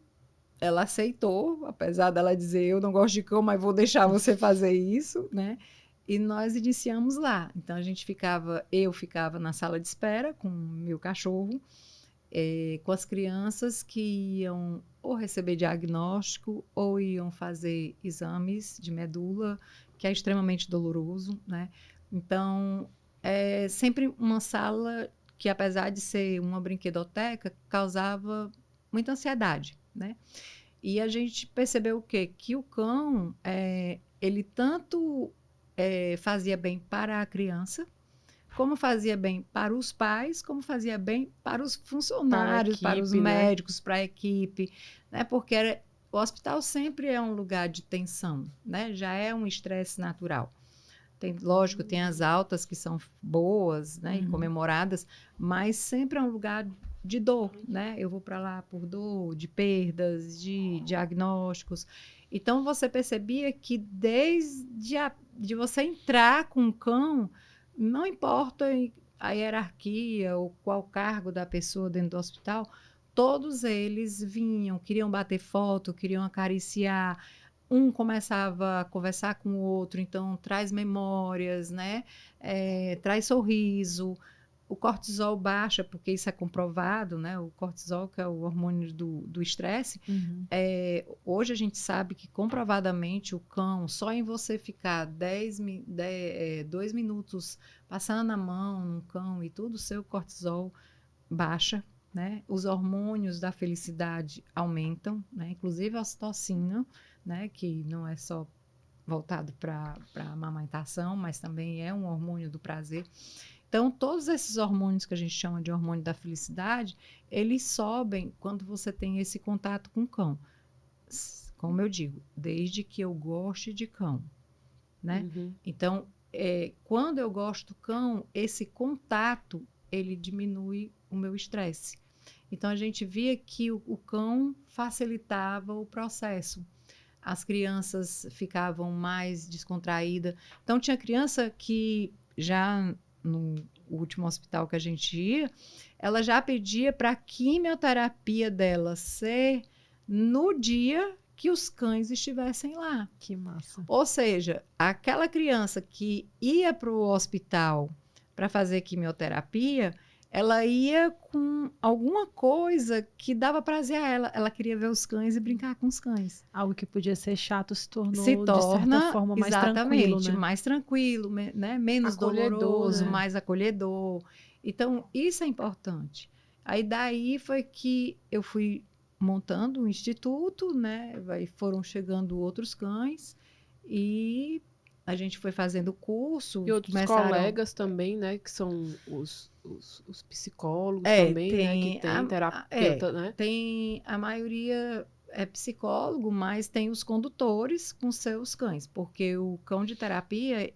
ela aceitou, apesar dela dizer: eu não gosto de cão, mas vou deixar você fazer isso, né? E nós iniciamos lá. Então, eu ficava na sala de espera com o meu cachorro, com as crianças que iam ou receber diagnóstico ou iam fazer exames de medula, que é extremamente doloroso, né? Então, é sempre uma sala que, apesar de ser uma brinquedoteca, causava muita ansiedade, né? E a gente percebeu o quê? Que o cão, ele tanto fazia bem para a criança, como fazia bem para os pais, como fazia bem para os funcionários, para os equipe, né? médicos, para a equipe, né? Porque o hospital sempre é um lugar de tensão, né? Já é um estresse natural. Lógico, tem as altas que são boas, né, e comemoradas, mas sempre é um lugar de dor, né? Eu vou para lá por dor, de perdas, de diagnósticos. Então você percebia que de você entrar com o cão, não importa a hierarquia ou qual cargo da pessoa dentro do hospital, todos eles vinham, queriam bater foto, queriam acariciar. Um começava a conversar com o outro, então traz memórias, né? Traz sorriso. O cortisol baixa, porque isso é comprovado, né? O cortisol, que é o hormônio do estresse. Hoje a gente sabe que comprovadamente o cão, só em você ficar 2 minutos passando a mão no cão e tudo, o seu cortisol baixa, né? Os hormônios da felicidade aumentam, né? Inclusive a ocitocina, né? Que não é só voltado para a amamentação, mas também é um hormônio do prazer. Então, todos esses hormônios que a gente chama de hormônio da felicidade, eles sobem quando você tem esse contato com o cão. Como eu digo, desde que eu goste de cão, né? Uhum. Então, quando eu gosto do cão, esse contato, ele diminui o meu estresse. Então, a gente via que o cão facilitava o processo. As crianças ficavam mais descontraídas. Então, tinha criança que já no último hospital que a gente ia, ela já pedia para a quimioterapia dela ser no dia que os cães estivessem lá. Que massa. Ou seja, aquela criança que ia para o hospital para fazer quimioterapia, ela ia com alguma coisa que dava prazer a ela. Ela queria ver os cães e brincar com os cães. Algo que podia ser chato se tornou, Se de torna, certa forma, mais exatamente, tranquilo, né? mais tranquilo, né? Menos Acolhedor, doloroso, né? mais acolhedor. Então, isso é importante. Aí, daí foi que eu fui montando um instituto, né? Aí foram chegando outros cães e a gente foi fazendo curso. E outros colegas também, né? Que são os psicólogos também, né? Que tem terapeuta, né? Tem a maioria é psicólogo, mas tem os condutores com seus cães, porque o cão de terapia,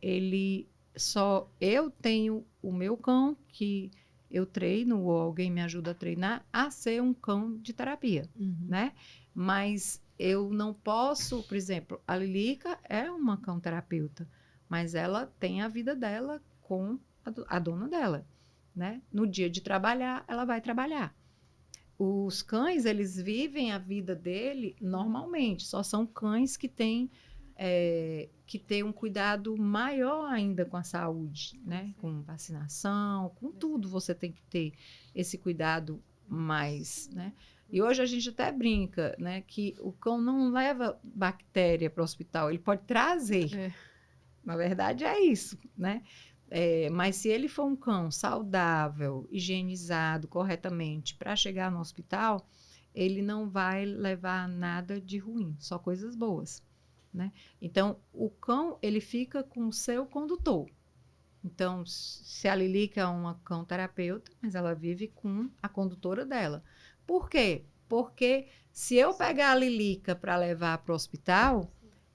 eu tenho o meu cão que eu treino ou alguém me ajuda a treinar a ser um cão de terapia, né? Mas eu não posso, por exemplo, a Lilica é uma cão terapeuta, mas ela tem a vida dela com a dona dela, né? No dia de trabalhar, ela vai trabalhar. Os cães, eles vivem a vida dele normalmente, só são cães que têm um cuidado maior ainda com a saúde, né? Com vacinação, com tudo você tem que ter esse cuidado mais, né? E hoje a gente até brinca, né? Que o cão não leva bactéria para o hospital, ele pode trazer. Na verdade é isso, né? Mas se ele for um cão saudável, higienizado corretamente para chegar no hospital, ele não vai levar nada de ruim, só coisas boas, né? Então, o cão, ele fica com o seu condutor. Então, se a Lilica é uma cão terapeuta, mas ela vive com a condutora dela. Por quê? Porque se eu pegar a Lilica para levar para o hospital,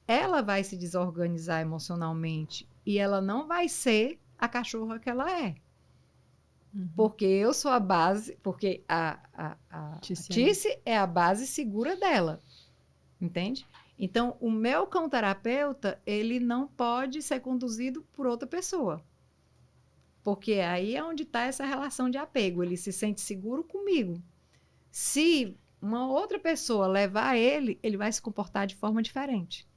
ela vai se desorganizar emocionalmente e ela não vai ser a cachorra que ela é. Porque eu sou a base, porque a Tice é a base segura dela, entende? Então, o meu cão terapeuta, ele não pode ser conduzido por outra pessoa. Porque aí é onde está essa relação de apego, ele se sente seguro comigo. Se uma outra pessoa levar ele, ele vai se comportar de forma diferente.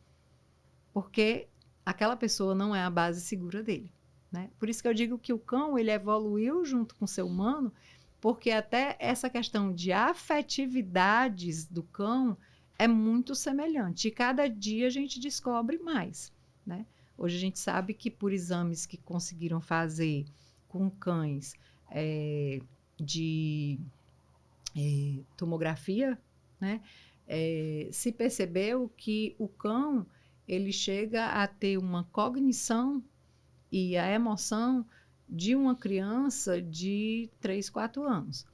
Porque aquela pessoa não é a base segura dele, né? Por isso que eu digo que o cão, ele evoluiu junto com o ser humano, porque até essa questão de afetividades do cão é muito semelhante. E cada dia a gente descobre mais, né? Hoje a gente sabe que por exames que conseguiram fazer com cães de tomografia, né? Se percebeu que o cão ele chega a ter uma cognição e a emoção de uma criança de 3, 4 anos.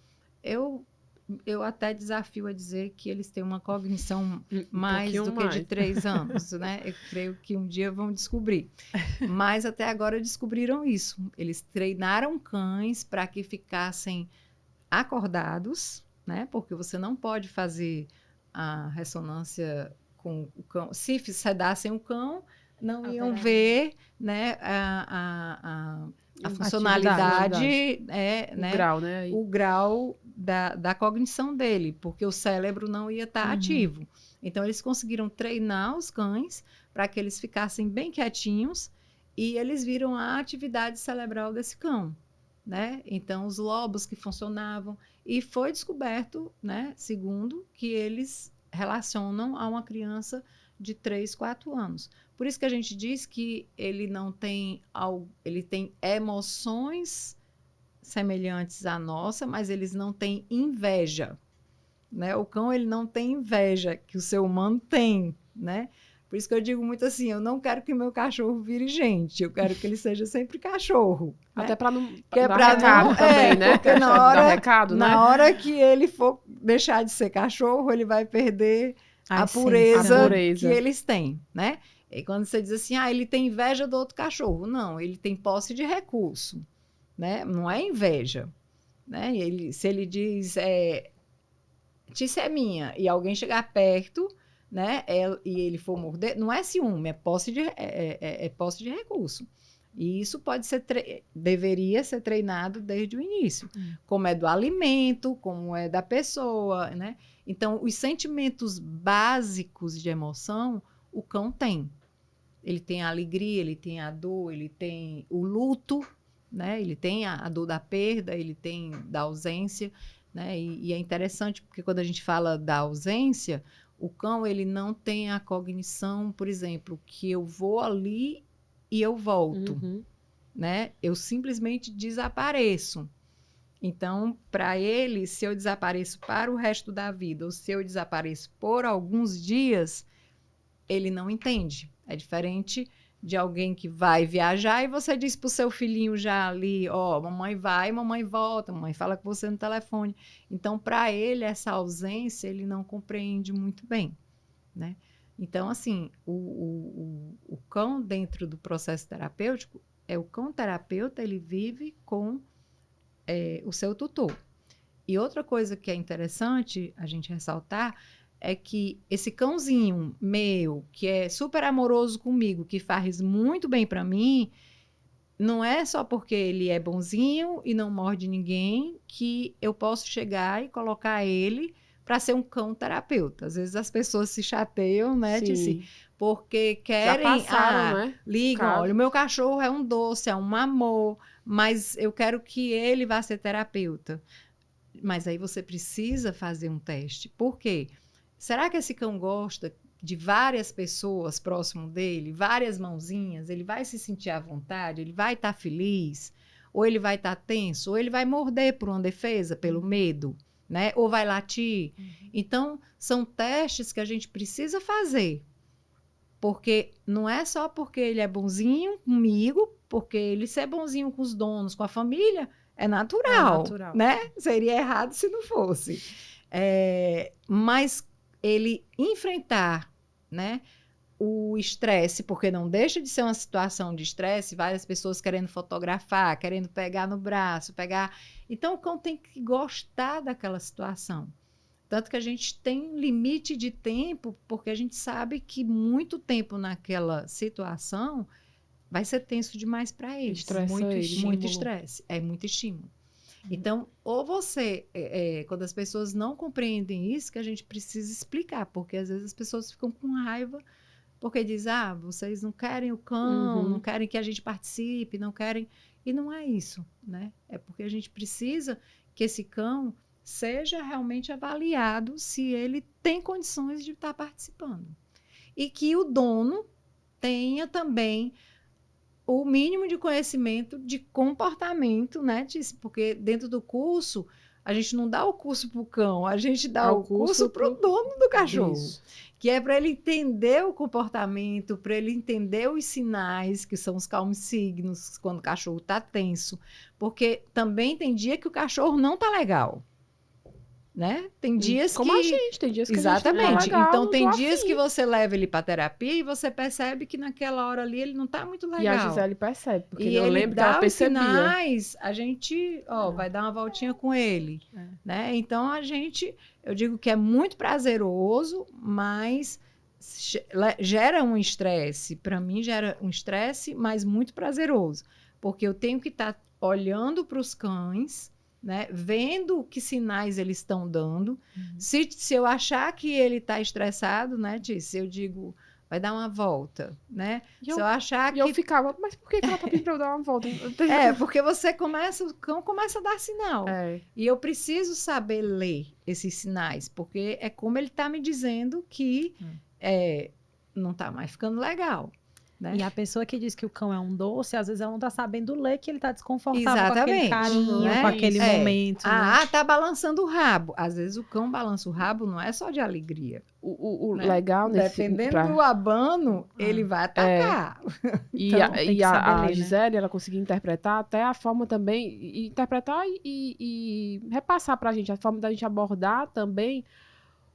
Eu até desafio a dizer que eles têm uma cognição mais do que de 3 anos, né? Eu creio que um dia vão descobrir. Mas até agora descobriram isso. Eles treinaram cães para que ficassem acordados, né? Porque você não pode fazer a ressonância com o cão. Se sedassem o cão, não iam ver, né, a funcionalidade, o grau, né? O grau da cognição dele, porque o cérebro não ia estar ativo. Então, eles conseguiram treinar os cães para que eles ficassem bem quietinhos e eles viram a atividade cerebral desse cão, né? Então, os lobos que funcionavam. E foi descoberto, né, segundo, que eles relacionam a uma criança de 3, 4 anos. Por isso que a gente diz que ele tem emoções semelhantes à nossa, mas eles não têm inveja, né? O cão, ele não tem inveja que o ser humano tem, né? Por isso que eu digo muito assim, eu não quero que meu cachorro vire gente, eu quero que ele seja sempre cachorro. Até para não dar recado também, né? Porque na hora que ele for deixar de ser cachorro, ele vai perder a pureza que eles têm, né? E quando você diz assim, ele tem inveja do outro cachorro. Não, ele tem posse de recurso, né? Não é inveja, né? Se ele diz, Tice é minha, e alguém chegar perto, né? E ele for morder, não é ciúme, é posse de recurso. E isso deveria ser treinado desde o início, como é do alimento, como é da pessoa, né? Então, os sentimentos básicos de emoção, o cão tem. Ele tem a alegria, ele tem a dor, ele tem o luto, né? Ele tem a dor da perda, ele tem da ausência, né? E é interessante porque quando a gente fala da ausência, o cão ele não tem a cognição, por exemplo, que eu vou ali e eu volto, né? Eu simplesmente desapareço. Então, para ele, se eu desapareço para o resto da vida ou se eu desapareço por alguns dias, ele não entende. É diferente de alguém que vai viajar e você diz para o seu filhinho já ali, ó, mamãe vai, mamãe volta, mamãe fala com você no telefone. Então, para ele, essa ausência, ele não compreende muito bem, né? Então, assim, o cão dentro do processo terapêutico, o cão terapeuta, ele vive com o seu tutor. E outra coisa que é interessante a gente ressaltar é que esse cãozinho meu, que é super amoroso comigo, que faz muito bem para mim, não é só porque ele é bonzinho e não morde ninguém que eu posso chegar e colocar ele para ser um cão terapeuta. Às vezes as pessoas se chateiam, né, Tici? Porque querem... Já passaram, né? Ligam, olha, o meu cachorro é um doce, é um amor, mas eu quero que ele vá ser terapeuta. Mas aí você precisa fazer um teste. Por quê? Será que esse cão gosta de várias pessoas próximo dele, várias mãozinhas? Ele vai se sentir à vontade? Ele vai estar feliz? Ou ele vai estar tenso? Ou ele vai morder por uma defesa, pelo medo? Né? Ou vai latir? Então, são testes que a gente precisa fazer. Porque não é só porque ele é bonzinho comigo, porque ele ser bonzinho com os donos, com a família, é natural. Né? Seria errado se não fosse. Mas ele enfrentar, né, o estresse, porque não deixa de ser uma situação de estresse, várias pessoas querendo fotografar, querendo pegar no braço, Então, o cão tem que gostar daquela situação. Tanto que a gente tem limite de tempo, porque a gente sabe que muito tempo naquela situação vai ser tenso demais para eles. Muito estresse. É muito estímulo. Então, ou você, quando as pessoas não compreendem isso, que a gente precisa explicar, porque às vezes as pessoas ficam com raiva, porque dizem, vocês não querem o cão, não querem que a gente participe, não querem... E não é isso, né? É porque a gente precisa que esse cão seja realmente avaliado se ele tem condições de estar participando. E que o dono tenha também o mínimo de conhecimento de comportamento, né, porque dentro do curso, a gente não dá o curso para o cão, a gente dá o curso para o dono do cachorro. Isso. Que é para ele entender o comportamento, para ele entender os sinais, que são os calm signos, quando o cachorro está tenso. Porque também tem dia que o cachorro não está legal. Né? Tem dias Como que... a gente, tem dias que Exatamente. A gente tá legal, então, tem dias que você leva ele para terapia e você percebe que naquela hora ali ele não está muito legal. E a Gisele percebe, porque e eu lembro que ela percebia. Sinais, a gente vai dar uma voltinha com ele. Né? Então, eu digo que é muito prazeroso, mas gera um estresse. Para mim, gera um estresse, mas muito prazeroso. Porque eu tenho que estar olhando para os cães, né? Vendo que sinais eles estão dando. Se eu achar que ele está estressado, né, Tícia, eu digo, vai dar uma volta, né? Se eu achar que... eu ficava, mas por que ela tá pedindo para eu dar uma volta? Porque o cão começa a dar sinal. E eu preciso saber ler esses sinais, porque é como ele está me dizendo que não está mais ficando legal. Né? E a pessoa que diz que o cão é um doce, às vezes ela não tá sabendo ler que ele tá desconfortável com aquele carinho, né? Com aquele momento. Né? Tá balançando o rabo. Às vezes o cão balança o rabo, não é só de alegria. O né? legal nesse... Dependendo do abano, ele vai atacar. E a Gisele, ela conseguia interpretar até a forma também, interpretar e repassar pra gente, a forma da gente abordar também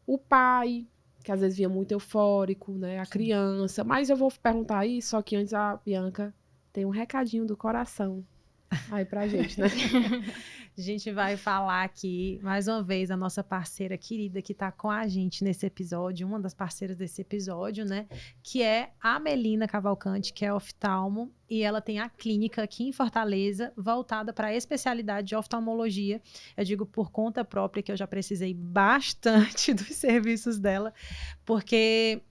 o pai, que às vezes vinha muito eufórico, né? A criança. Mas eu vou perguntar isso, só que antes a Bianca tem um recadinho do coração. Aí pra gente, né? A gente vai falar aqui, mais uma vez, a nossa parceira querida que está com a gente nesse episódio, uma das parceiras desse episódio, né? Que é a Melina Cavalcante, que é oftalmo, e ela tem a clínica aqui em Fortaleza, voltada para a especialidade de oftalmologia. Eu digo por conta própria que eu já precisei bastante dos serviços dela, porque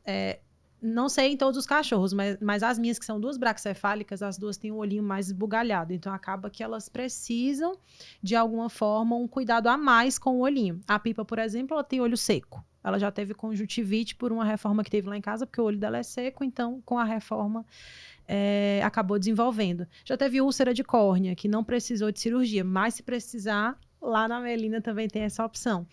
não sei em todos os cachorros, mas as minhas, que são duas braquicefálicas, as duas têm um olhinho mais esbugalhado. Então, acaba que elas precisam, de alguma forma, um cuidado a mais com o olhinho. A Pipa, por exemplo, ela tem olho seco. Ela já teve conjuntivite por uma reforma que teve lá em casa, porque o olho dela é seco. Então, com a reforma, acabou desenvolvendo. Já teve úlcera de córnea, que não precisou de cirurgia. Mas, se precisar... Lá na Melina também tem essa opção.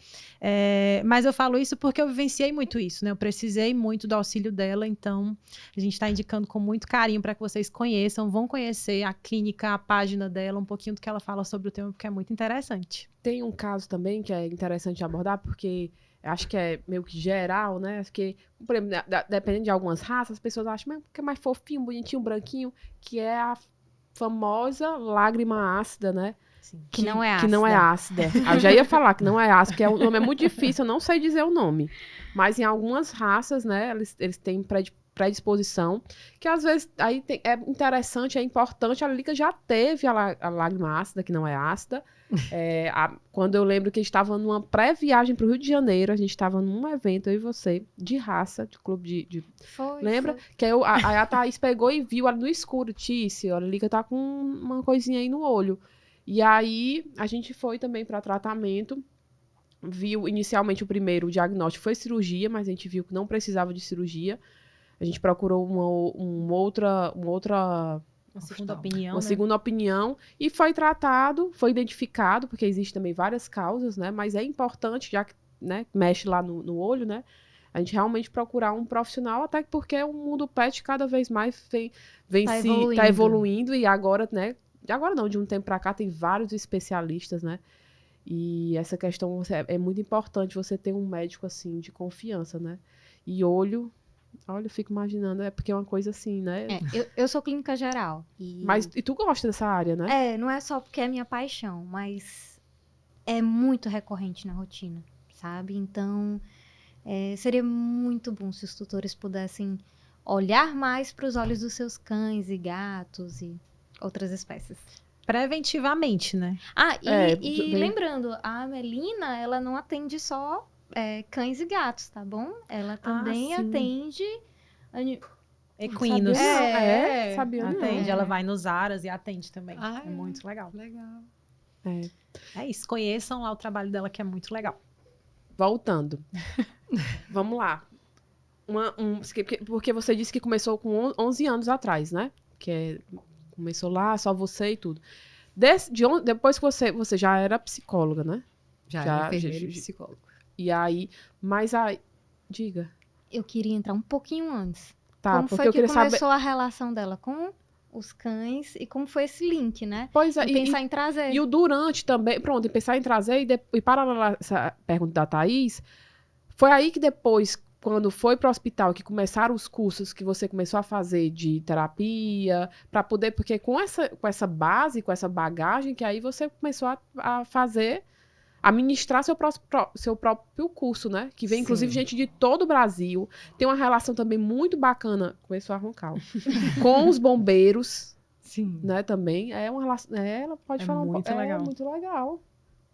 Mas eu falo isso porque eu vivenciei muito isso, né? Eu precisei muito do auxílio dela, então a gente está indicando com muito carinho para que vocês conheçam, vão conhecer a clínica, a página dela, um pouquinho do que ela fala sobre o tema, porque é muito interessante. Tem um caso também que é interessante abordar, porque acho que é meio que geral, né? Porque, por exemplo, dependendo de algumas raças, as pessoas acham que é mais fofinho, bonitinho, branquinho, que é a famosa lágrima ácida, né? Sim. Que não é Que não é ácida. Eu já ia falar que não é ácida, porque o nome é muito difícil, eu não sei dizer o nome. Mas em algumas raças, né, eles têm predisposição, que às vezes aí é interessante, é importante. A Lilica já teve a lágrima ácida, que não é ácida. Quando eu lembro que a gente estava numa pré-viagem para o Rio de Janeiro, a gente estava num evento, eu e você, de raça, de clube de... Foi, Lembra? foi. Que aí a Thaís pegou e viu ali no escuro, Tício, a Lilica tá com uma coisinha aí no olho. E aí, a gente foi também para tratamento, viu inicialmente o diagnóstico foi cirurgia, mas a gente viu que não precisava de cirurgia. A gente procurou uma outra Uma segunda opinião, uma né? segunda opinião e foi tratado, foi identificado, porque existem também várias causas, né? Mas é importante, já que, né, mexe lá no olho, né? A gente realmente procurar um profissional, até porque o mundo pet cada vez mais tá evoluindo e agora, né? Agora não, de um tempo para cá tem vários especialistas, né? E essa questão é muito importante você ter um médico assim de confiança, né? E olha, eu fico imaginando, é porque é uma coisa assim, né? Eu sou clínica geral. E tu gosta dessa área, né? Não é só porque é minha paixão, mas é muito recorrente na rotina, sabe? Então, seria muito bom se os tutores pudessem olhar mais para os olhos dos seus cães e gatos e outras espécies. Preventivamente, né? E lembrando, a Melina, ela não atende só cães e gatos, tá bom? Ela também sim. atende... Equinos. Sabia não. Atende, ela vai nos aras e atende também. Ah, é muito legal. Legal. É isso, conheçam lá o trabalho dela, que é muito legal. Voltando. Vamos lá. Porque você disse que começou com 11 anos atrás, né? Começou lá, só você e tudo. Depois que você já era psicóloga, né? Já era enfermeira e psicóloga. E aí, mas aí, diga. Eu queria entrar um pouquinho antes. Tá, como porque foi eu que queria começou saber... a relação dela com os cães e como foi esse link, né? Pois é, E pensar em trazer. E o durante também, pronto, e pensar em trazer, e para essa pergunta da Thaís, foi aí que depois, quando foi para o hospital, que começaram os cursos que você começou a fazer de terapia, para poder, porque com essa base, com essa bagagem, que aí você começou a fazer, a ministrar seu próprio curso, né? Que vem, inclusive, gente de todo o Brasil. Tem uma relação também muito bacana, começou a roncar, com os bombeiros. Sim. Né, também. É uma relação. Ela pode falar muito legal. É muito legal.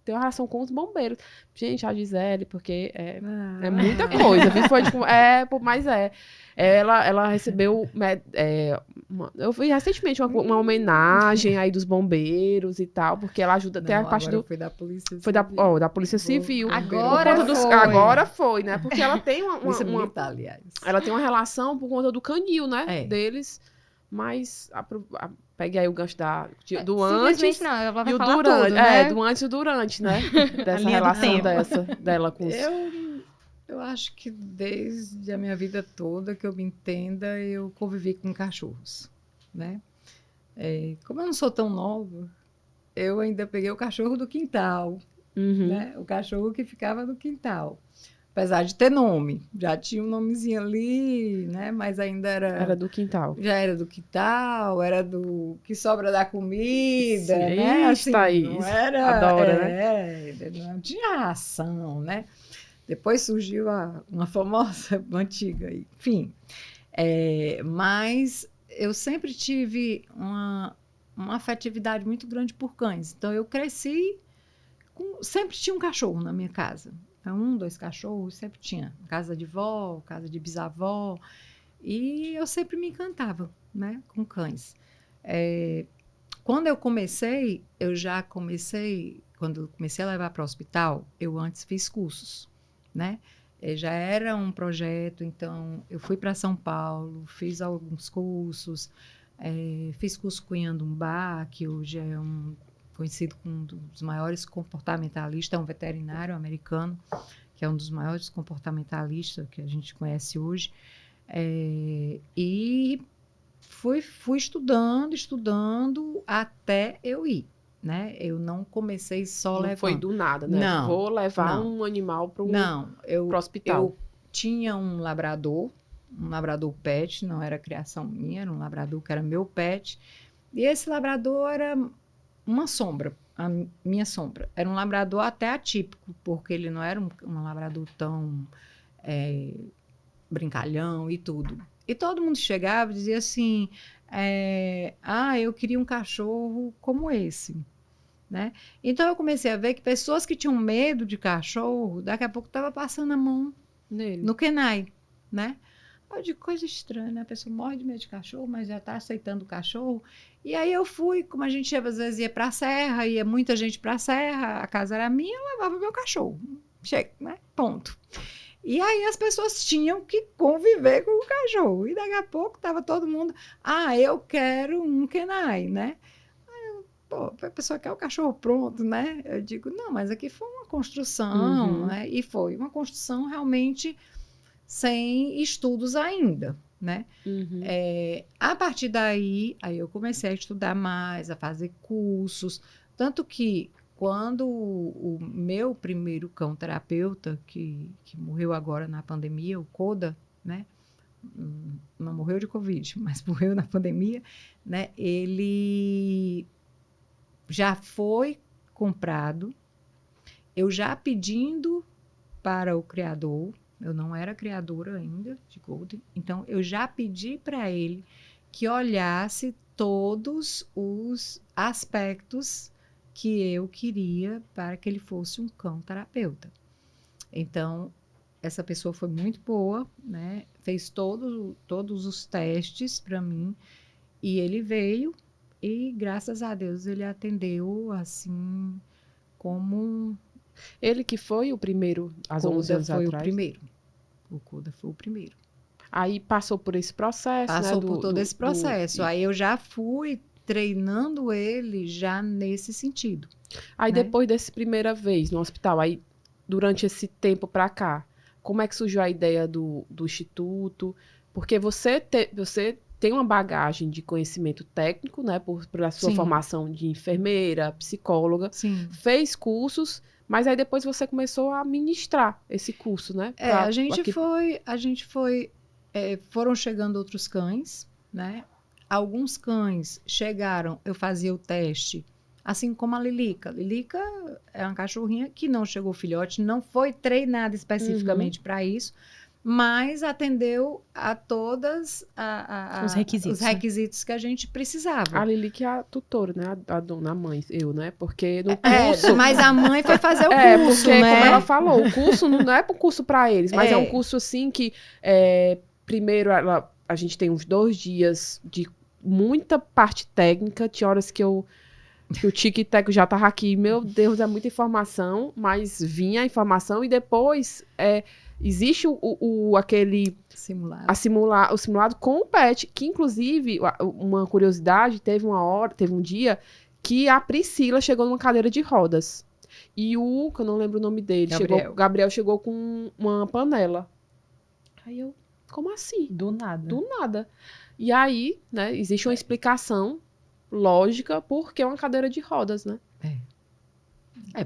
Tem uma relação com os bombeiros. Gente, a Gisele, porque é muita coisa. Mas ela recebeu. Eu vi recentemente uma homenagem aí dos bombeiros e tal, porque ela ajuda até a parte do. Foi da Polícia Civil. Foi da Polícia Civil. Agora foi, né? Porque ela tem Polícia Militar, aliás. Ela tem uma relação por conta do canil, né? Deles. Mas pegue aí o gancho do antes não, ela vai e o falar durante. tudo, né? Do antes e o durante, né? Dessa linha do relação tempo. dela com os... Eu acho que desde a minha vida toda, que eu me entenda, eu convivi com cachorros, né? Como eu não sou tão nova, eu ainda peguei o cachorro do quintal, Uhum. né? O cachorro que ficava no quintal. Apesar de ter nome, já tinha um nomezinho ali, né? Mas ainda Era do quintal. já era do quintal, era do que sobra da comida, Sim. né? Ixi, Thaís, não era, adora, né? não tinha ração, né? Depois surgiu uma famosa antiga, enfim. Mas eu sempre tive uma afetividade muito grande por cães. Então eu cresci sempre tinha um cachorro na minha casa. Um, 2 cachorros, sempre tinha. Casa de vó, casa de bisavó. E eu sempre me encantava, né, com cães. Quando eu comecei, quando eu comecei a levar para o hospital, eu antes fiz cursos, né? Já era um projeto, então eu fui para São Paulo, fiz alguns cursos, fiz curso com Ian Dunbar, que hoje é conhecido como um dos maiores comportamentalistas, é um veterinário americano, que é um dos maiores comportamentalistas que a gente conhece hoje. E fui estudando até eu ir, né? Eu não comecei só levando. Não foi do nada, né? Não, Vou levar não. um animal para o hospital. Eu tinha um labrador pet, não era criação minha, era um labrador que era meu pet. E esse labrador era uma sombra, a minha sombra. Era um labrador até atípico, porque ele não era um labrador tão brincalhão e tudo. E todo mundo chegava e dizia assim, eu queria um cachorro como esse, né? Então eu comecei a ver que pessoas que tinham medo de cachorro, daqui a pouco estava passando a mão no Kenai, né? Eu digo, coisa estranha, né? A pessoa morre de medo de cachorro, mas já está aceitando o cachorro. E aí eu fui, como a gente às vezes ia para a serra, ia muita gente para a serra, a casa era minha, eu levava meu cachorro. Chega, né? Ponto. E aí as pessoas tinham que conviver com o cachorro. E daqui a pouco estava todo mundo, eu quero um Kenai, né? A pessoa quer o cachorro pronto, né? Eu digo, não, mas aqui foi uma construção, né? E foi uma construção realmente sem estudos ainda, né? A partir daí, aí eu comecei a estudar mais, a fazer cursos, tanto que quando o meu primeiro cão terapeuta, que morreu agora na pandemia, o Koda, né? Não morreu de Covid, mas morreu na pandemia, né? Ele já foi comprado, eu já pedindo para o criador, eu não era criadora ainda de Golden, então eu já pedi para ele que olhasse todos os aspectos que eu queria para que ele fosse um cão terapeuta. Então, essa pessoa foi muito boa, né? Fez todos os testes para mim e ele veio e, graças a Deus, ele atendeu assim como... Ele que foi o primeiro, há 11 anos atrás? O Koda foi o primeiro. Aí passou por esse processo, Passou por todo esse processo. Aí eu já fui treinando ele já nesse sentido. Aí né? depois dessa primeira vez no hospital, aí durante esse tempo para cá, como é que surgiu a ideia do instituto? Porque você tem uma bagagem de conhecimento técnico, né, pela sua Sim. formação de enfermeira, psicóloga, Sim. fez cursos, mas aí depois você começou a ministrar esse curso, né? Foram chegando outros cães, né? Alguns cães chegaram, eu fazia o teste, assim como a Lilica. Lilica é uma cachorrinha que não chegou filhote, não foi treinada especificamente para isso, mas atendeu a todos os requisitos que a gente precisava. A Lilica é a tutora, né? A dona, a mãe, eu, né? Porque no curso... mas a mãe foi fazer o curso, porque, né? como ela falou, o curso não é para um curso para eles, mas é um curso, assim, que primeiro a gente tem uns 2 dias de muita parte técnica, tinha horas que o Tic e Teco já tava aqui, meu Deus, é muita informação, mas vinha a informação e depois existe aquele simulado. o simulado com o pet, que inclusive, uma curiosidade, teve um dia que a Priscila chegou numa cadeira de rodas e que eu não lembro o nome dele, Gabriel chegou com uma panela. Aí eu, como assim? Do nada. E aí, né, existe uma explicação lógica porque é uma cadeira de rodas, né?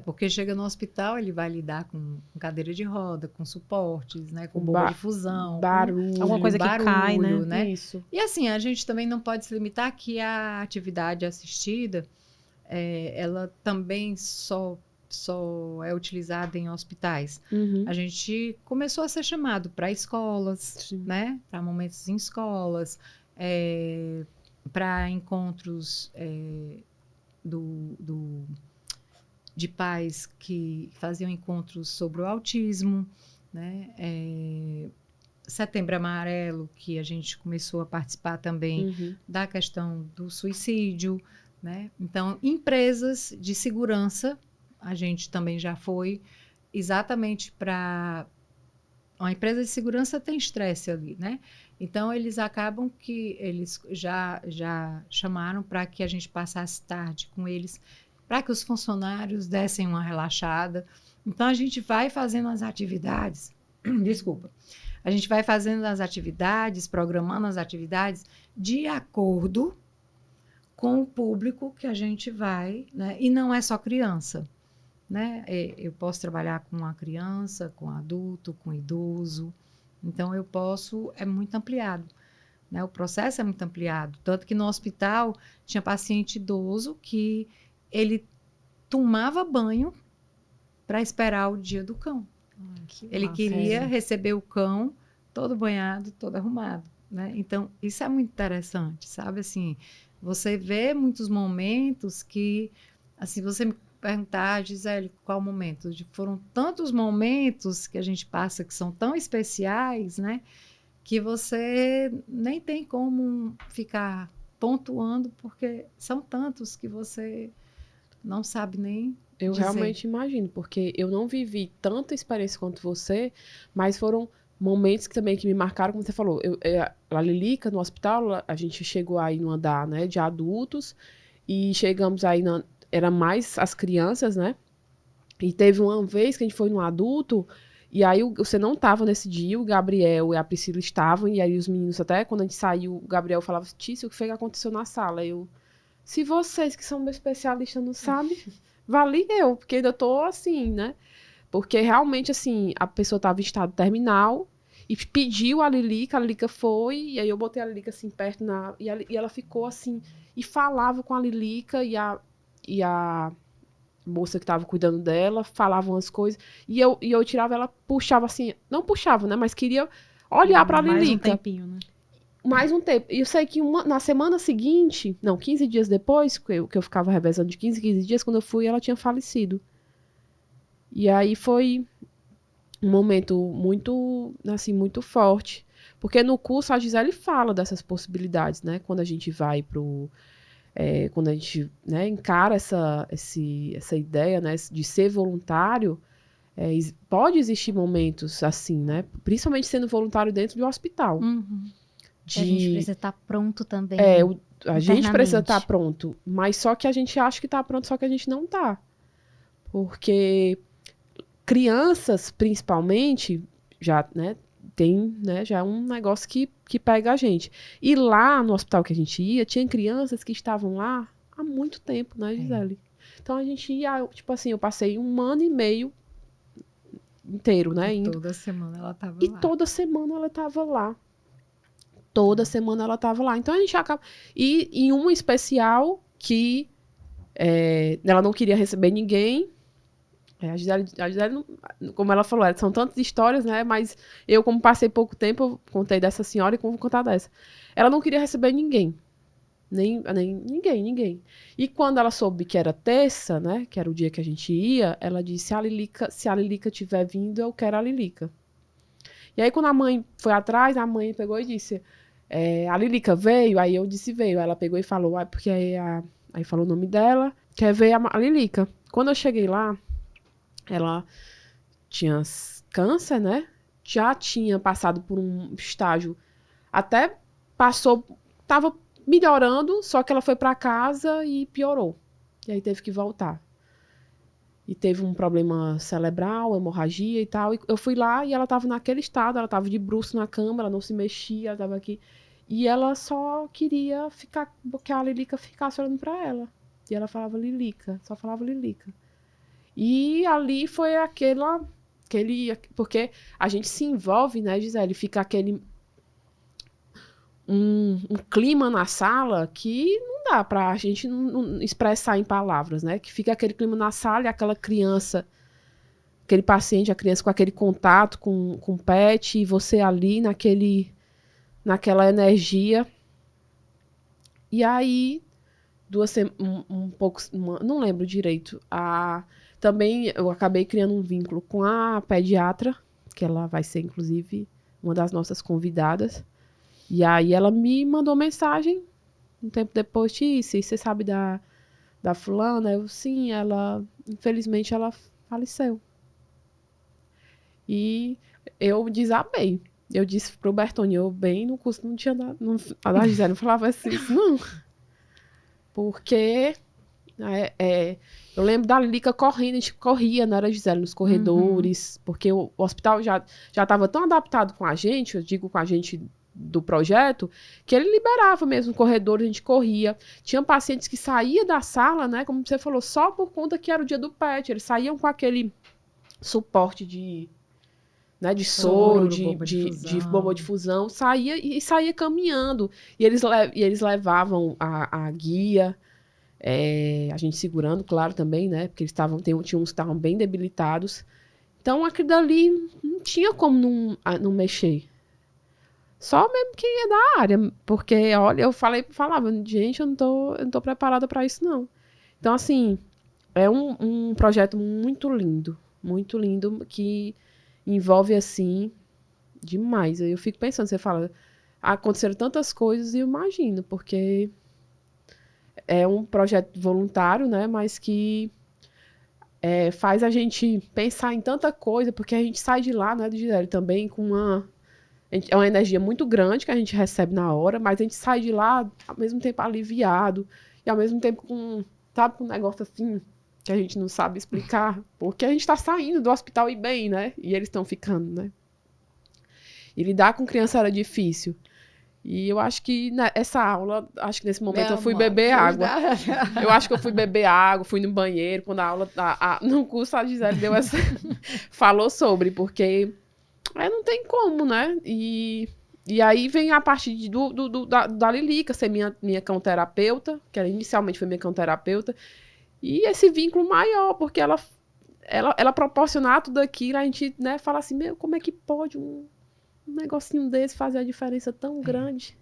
Porque chega no hospital, ele vai lidar com cadeira de roda, com suportes, né? Com Com bomba de fusão, barulho. Alguma coisa que cai, né? né? Isso. E assim, a gente também não pode se limitar que a atividade assistida, ela também só é utilizada em hospitais. Uhum. A gente começou a ser chamado para escolas, Sim. né? Para momentos em escolas, para encontros de pais que faziam encontros sobre o autismo, né? Setembro Amarelo, que a gente começou a participar também Uhum. da questão do suicídio, né? Então, empresas de segurança, a gente também já foi exatamente para... Uma empresa de segurança tem estresse ali, né? Então, eles acabam que eles já chamaram para que a gente passasse tarde com eles, para que os funcionários dessem uma relaxada. Então, a gente vai fazendo as atividades, desculpa, a gente vai fazendo as atividades, programando as atividades de acordo com o público que a gente vai, né? E não é só criança, né? Eu posso trabalhar com uma criança, com adulto, com idoso. Então, é muito ampliado, né? O processo é muito ampliado. Tanto que no hospital tinha paciente idoso que ele tomava banho para esperar o dia do cão. Ele queria receber o cão todo banhado, todo arrumado, né? Então, isso é muito interessante, sabe? Assim, você vê muitos momentos que, assim, você me perguntar, Gisele, qual momento? Foram tantos momentos que a gente passa que são tão especiais, né? Que você nem tem como ficar pontuando, porque são tantos que você não sabe nem Eu dizer. realmente imagino, porque eu não vivi tanta experiência quanto você, mas foram momentos que também que me marcaram, como você falou. A Lilica, no hospital, a gente chegou aí no andar, né, de adultos, e chegamos aí, era mais as crianças, né? E teve uma vez que a gente foi no adulto, e aí você não estava nesse dia, o Gabriel e a Priscila estavam, e aí os meninos até, quando a gente saiu, o Gabriel falava, Tícia, o que foi que aconteceu na sala? Se vocês que são meus especialistas não sabem, vale eu, porque ainda tô assim, né? Porque realmente, assim, a pessoa estava em estado terminal e pediu a Lilica foi, e aí eu botei a Lilica assim perto e ela ficou assim, e falava com a Lilica e a moça que estava cuidando dela, falava umas coisas, e eu tirava ela, puxava assim, não puxava, né? Mas queria olhar pra Mais um Lilica. tempinho, né? Mais um tempo. E eu sei que na semana seguinte, não, 15 dias depois, que eu ficava revezando de 15 em 15 dias, quando eu fui, ela tinha falecido. E aí foi um momento muito, assim, muito forte. Porque no curso a Gisele fala dessas possibilidades, né? Quando a gente vai quando a gente, né, encara essa ideia, né, de ser voluntário, pode existir momentos assim, né? Principalmente sendo voluntário dentro de um hospital. Uhum. A gente precisa estar pronto também. A gente precisa estar internamente. pronto, mas só que a gente acha que está pronto, só que a gente não está. Porque crianças, principalmente, já, né, tem, né, já é um negócio que pega a gente. E lá no hospital que a gente ia, tinha crianças que estavam lá há muito tempo, né, Gisele? Então a gente ia, tipo assim, eu passei 1 ano e meio inteiro, né, indo. Toda semana ela estava E lá. toda semana ela estava lá. Toda semana ela estava lá. Então a gente acaba. E em uma especial que ela não queria receber ninguém. A Gisele como ela falou, são tantas histórias, né? Mas eu, como passei pouco tempo, eu contei dessa senhora e como vou contar dessa. Ela não queria receber ninguém. Nem ninguém. E quando ela soube que era terça, né? Que era o dia que a gente ia, ela disse: se a Lilica tiver vindo, eu quero a Lilica. E aí, quando a mãe foi atrás, a mãe pegou e disse: a Lilica veio? Aí eu disse: veio. Aí ela pegou e falou: porque aí falou o nome dela, quer ver a Lilica. Quando eu cheguei lá, ela tinha câncer, né? Já tinha passado por um estágio, até passou, tava melhorando, só que ela foi para casa e piorou. E aí teve que voltar. E teve um problema cerebral, hemorragia e tal. E eu fui lá e ela tava naquele estado, ela tava de bruço na cama, ela não se mexia, ela tava aqui. E ela só queria que a Lilica ficasse olhando para ela. E ela falava Lilica, só falava Lilica. E ali foi porque a gente se envolve, né, Gisele? Fica aquele um clima na sala que não dá pra gente não expressar em palavras, né? Que fica aquele clima na sala e aquela criança, aquele paciente, a criança com aquele contato com o pet, e você ali naquela energia. E aí, não lembro direito. Também eu acabei criando um vínculo com a pediatra, que ela vai ser, inclusive, uma das nossas convidadas. E aí ela me mandou mensagem um tempo depois, Tícia, você sabe da fulana? Eu, sim, infelizmente, ela faleceu. E eu desabei. Eu disse pro Bertone, eu bem no curso não tinha nada, a da Gisele não falava assim, isso não. Porque eu lembro da Lilica correndo, a gente corria, não era, Gisele, nos corredores, porque o hospital já estava tão adaptado com a gente, eu digo com a gente do projeto, que ele liberava mesmo o corredor, a gente corria. Tinha pacientes que saíam da sala, né, como você falou, só por conta que era o dia do PET, eles saíam com aquele suporte de soro, de bomba de fusão, saía caminhando. E eles levavam a guia, a gente segurando, claro, também, né? Porque eles tinha uns que estavam bem debilitados. Então, aquilo dali não tinha como não mexer. Só mesmo quem é da área. Porque, olha, eu falava, gente, eu não tô preparada para isso, não. Então, assim, é um projeto muito lindo, que envolve, assim, demais. Aí eu fico pensando, você fala, aconteceram tantas coisas e eu imagino, porque é um projeto voluntário, né, mas que faz a gente pensar em tanta coisa, porque a gente sai de lá, né, Gisele, também com é uma energia muito grande que a gente recebe na hora, mas a gente sai de lá ao mesmo tempo aliviado e ao mesmo tempo sabe, com um negócio assim que a gente não sabe explicar, porque a gente está saindo do hospital e bem, né? E eles estão ficando, né? E lidar com criança era difícil. E eu acho que essa aula, acho que nesse momento eu fui beber água. Eu acho que eu fui beber água, fui no banheiro, quando a aula, no curso a Gisele falou sobre, porque não tem como, né? E aí vem a parte da Lilica ser minha cão-terapeuta, que ela inicialmente foi minha cão-terapeuta, e esse vínculo maior, porque ela proporcionar tudo aquilo, a gente, né, fala assim, meu, como é que pode um negocinho desse fazer a diferença tão grande?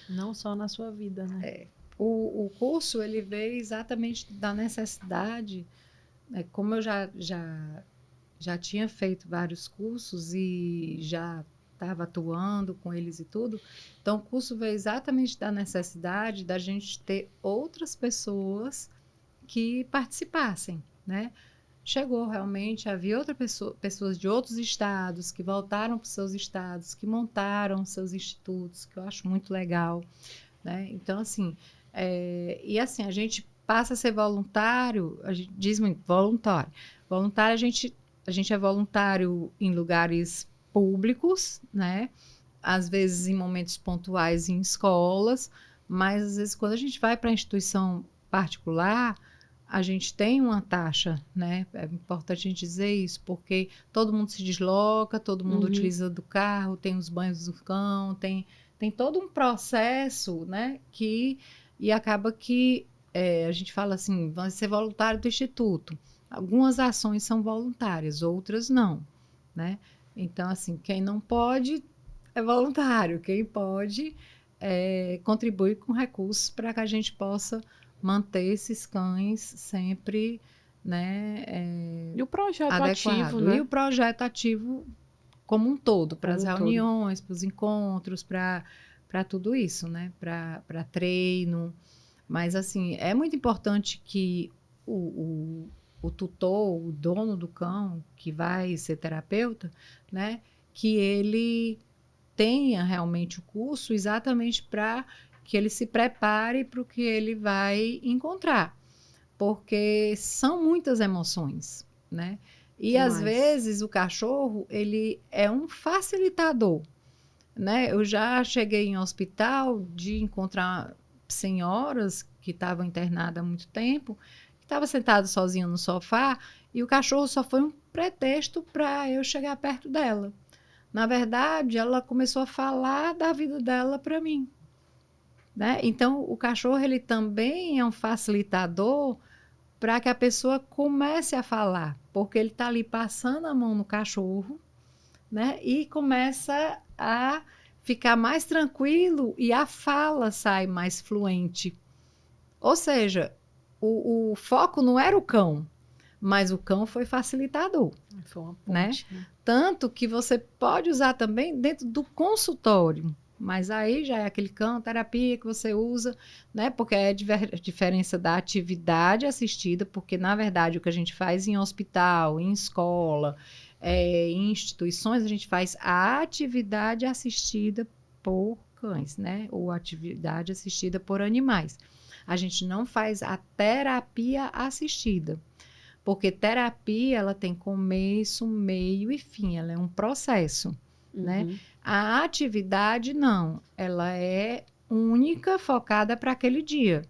Não só na sua vida, né? O curso, ele veio exatamente da necessidade, como eu já tinha feito vários cursos e já estava atuando com eles e tudo, então o curso veio exatamente da necessidade da gente ter outras pessoas que participassem, né? Chegou realmente, havia pessoas de outros estados que voltaram para os seus estados, que montaram seus institutos, que eu acho muito legal, né? Então, assim, e assim, a gente passa a ser voluntário, a gente diz muito, voluntário. Voluntário, a gente é voluntário em lugares públicos, né? Às vezes em momentos pontuais em escolas, mas às vezes quando a gente vai para a instituição particular, a gente tem uma taxa, né? É importante a gente dizer isso, porque todo mundo se desloca, todo mundo utiliza do carro, tem os banhos do cão, tem todo um processo, né? E acaba que a gente fala assim, vai ser voluntário do Instituto. Algumas ações são voluntárias, outras não, né? Então, assim, quem não pode é voluntário, quem pode contribui com recursos para que a gente possa manter esses cães sempre, né, e o projeto adequado. ativo, né? E o projeto ativo como um todo, para as reuniões, para os encontros, para tudo isso, né? Para treino. Mas, assim, é muito importante que o tutor, o dono do cão, que vai ser terapeuta, né? Que ele tenha realmente o curso exatamente para que ele se prepare para o que ele vai encontrar, porque são muitas emoções, né? E às vezes o cachorro, ele é um facilitador, né? Eu já cheguei em hospital de encontrar senhoras que estavam internadas há muito tempo, estava sentada sozinha no sofá e o cachorro só foi um pretexto para eu chegar perto dela. Na verdade, ela começou a falar da vida dela para mim, né? Então, o cachorro ele também é um facilitador para que a pessoa comece a falar, porque ele está ali passando a mão no cachorro, né? E começa a ficar mais tranquilo e a fala sai mais fluente. Ou seja, o foco não era o cão, mas o cão foi facilitador. Foi uma Né? ponte, né? Tanto que você pode usar também dentro do consultório. Mas aí já é aquele cão, terapia que você usa, né? Porque é a diferença da atividade assistida, porque, na verdade, o que a gente faz em hospital, em escola, em instituições, a gente faz a atividade assistida por cães, né? Ou atividade assistida por animais. A gente não faz a terapia assistida. Porque terapia, ela tem começo, meio e fim, ela é um processo, né? A atividade, não, ela é única, focada para aquele dia.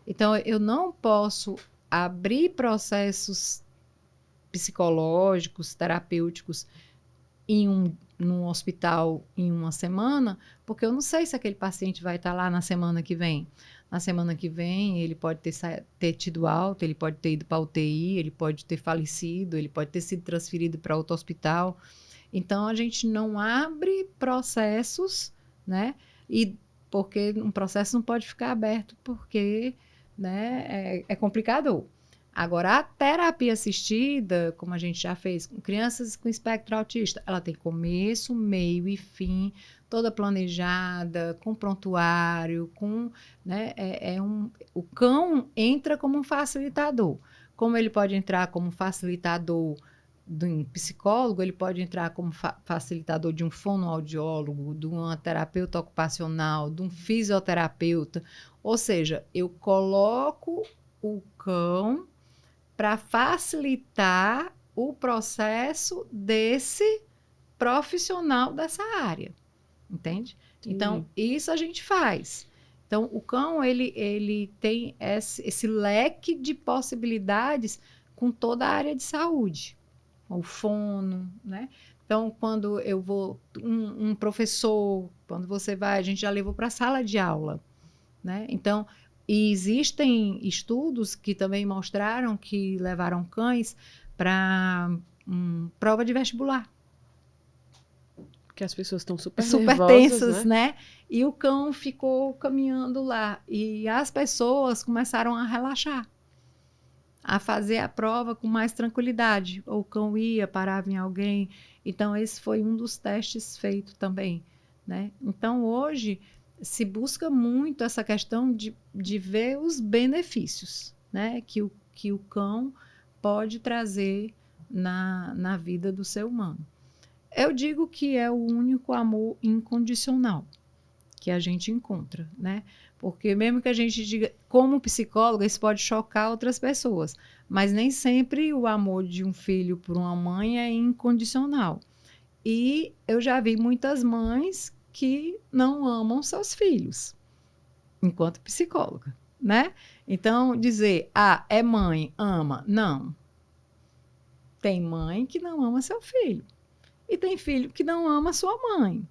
Então, eu não posso abrir processos psicológicos, terapêuticos num hospital em uma semana, porque eu não sei se aquele paciente vai estar lá na semana que vem. Na semana que vem, ele pode ter tido alta, ele pode ter ido para a UTI, ele pode ter falecido, ele pode ter sido transferido para outro hospital. Então, a gente não abre processos, né? E porque um processo não pode ficar aberto, porque, né, é complicador. Agora, a terapia assistida, como a gente já fez com crianças com espectro autista, ela tem começo, meio e fim, toda planejada, com prontuário, né, o cão entra como um facilitador. Como ele pode entrar como facilitador de um psicólogo, ele pode entrar como facilitador de um fonoaudiólogo, de uma terapeuta ocupacional, de um fisioterapeuta. Ou seja, eu coloco o cão para facilitar o processo desse profissional dessa área, entende? Entendi. Então, isso a gente faz. Então, o cão, ele tem esse leque de possibilidades com toda a área de saúde. O fono, né? Então, quando eu vou, um professor, quando você vai, a gente já levou para a sala de aula, né? Então, e existem estudos que também mostraram que levaram cães para prova de vestibular. Porque as pessoas estão super Super nervosas, tensas, né? E o cão ficou caminhando lá. E as pessoas começaram a relaxar, a fazer a prova com mais tranquilidade. O cão ia, parava em alguém. Então, esse foi um dos testes feitos também, né? Então, hoje se busca muito essa questão de ver os benefícios, né, que o cão pode trazer na vida do ser humano. Eu digo que é o único amor incondicional que a gente encontra, né? Porque mesmo que a gente diga, como psicóloga, isso pode chocar outras pessoas, mas nem sempre o amor de um filho por uma mãe é incondicional. E eu já vi muitas mães que não amam seus filhos, enquanto psicóloga, né? Então, dizer, é mãe, ama. Não. Tem mãe que não ama seu filho. E tem filho que não ama sua mãe.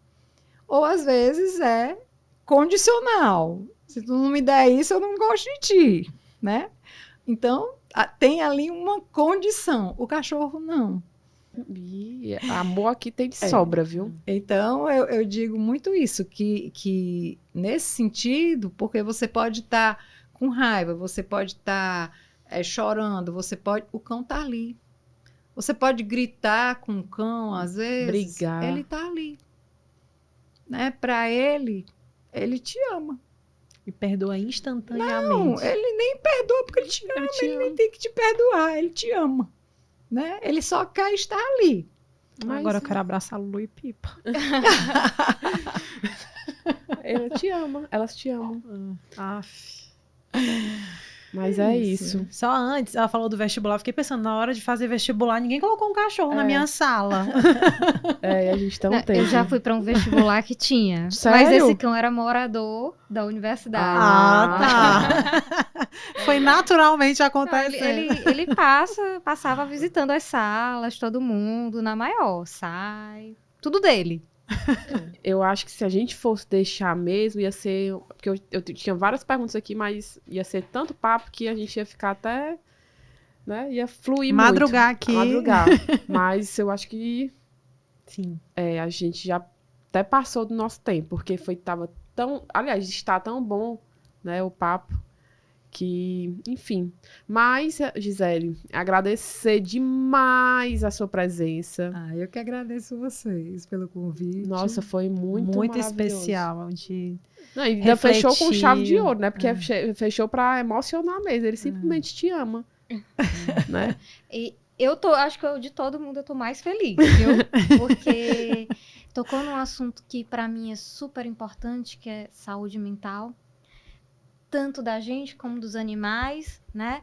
Ou, às vezes, é condicional. Se tu não me der isso, eu não gosto de ti, né? Então, tem ali uma condição. O cachorro, não. E amor aqui tem de sobra, viu? Então, eu digo muito isso, que nesse sentido, porque você pode estar com raiva, você pode estar chorando, o cão está ali. Você pode gritar com o cão, às vezes, Brigar. ele está ali. Né? Para ele te ama. E perdoa instantaneamente. Não, ele nem perdoa porque ele te ama, ele nem tem que te perdoar, ele te ama. Né? Ele só quer estar ali. Mas agora eu quero abraçar Lulu e Pipa. Ela te ama, elas te amam. Mas é isso. Só antes, ela falou do vestibular, eu fiquei pensando, na hora de fazer vestibular, ninguém colocou um cachorro na minha sala. E a gente Não, tem. eu já fui para um vestibular que tinha. Sério? Mas esse cão era morador da universidade. Tá. Foi naturalmente Não, acontecendo. ele passava visitando as salas, todo mundo, na maior, sai, tudo dele. Eu acho que se a gente fosse deixar mesmo, ia ser. Porque eu tinha várias perguntas aqui, mas ia ser tanto papo que a gente ia ficar até. Né? Ia fluir Madrugar muito. aqui. Madrugar. Mas eu acho que Sim. a gente já até passou do nosso tempo, porque tava tão. Aliás, está tão bom, né, o papo. Que, enfim. Mas, Gisele, agradecer demais a sua presença. Eu que agradeço vocês pelo convite. Nossa, foi muito maravilhoso. Especial. Não, ainda fechou com chave de ouro, né? Porque É. fechou pra emocionar mesmo. Ele simplesmente te ama. Né? E acho que de todo mundo eu tô mais feliz, viu? Porque tocou num assunto que para mim é super importante, que é saúde mental. Tanto da gente como dos animais, né?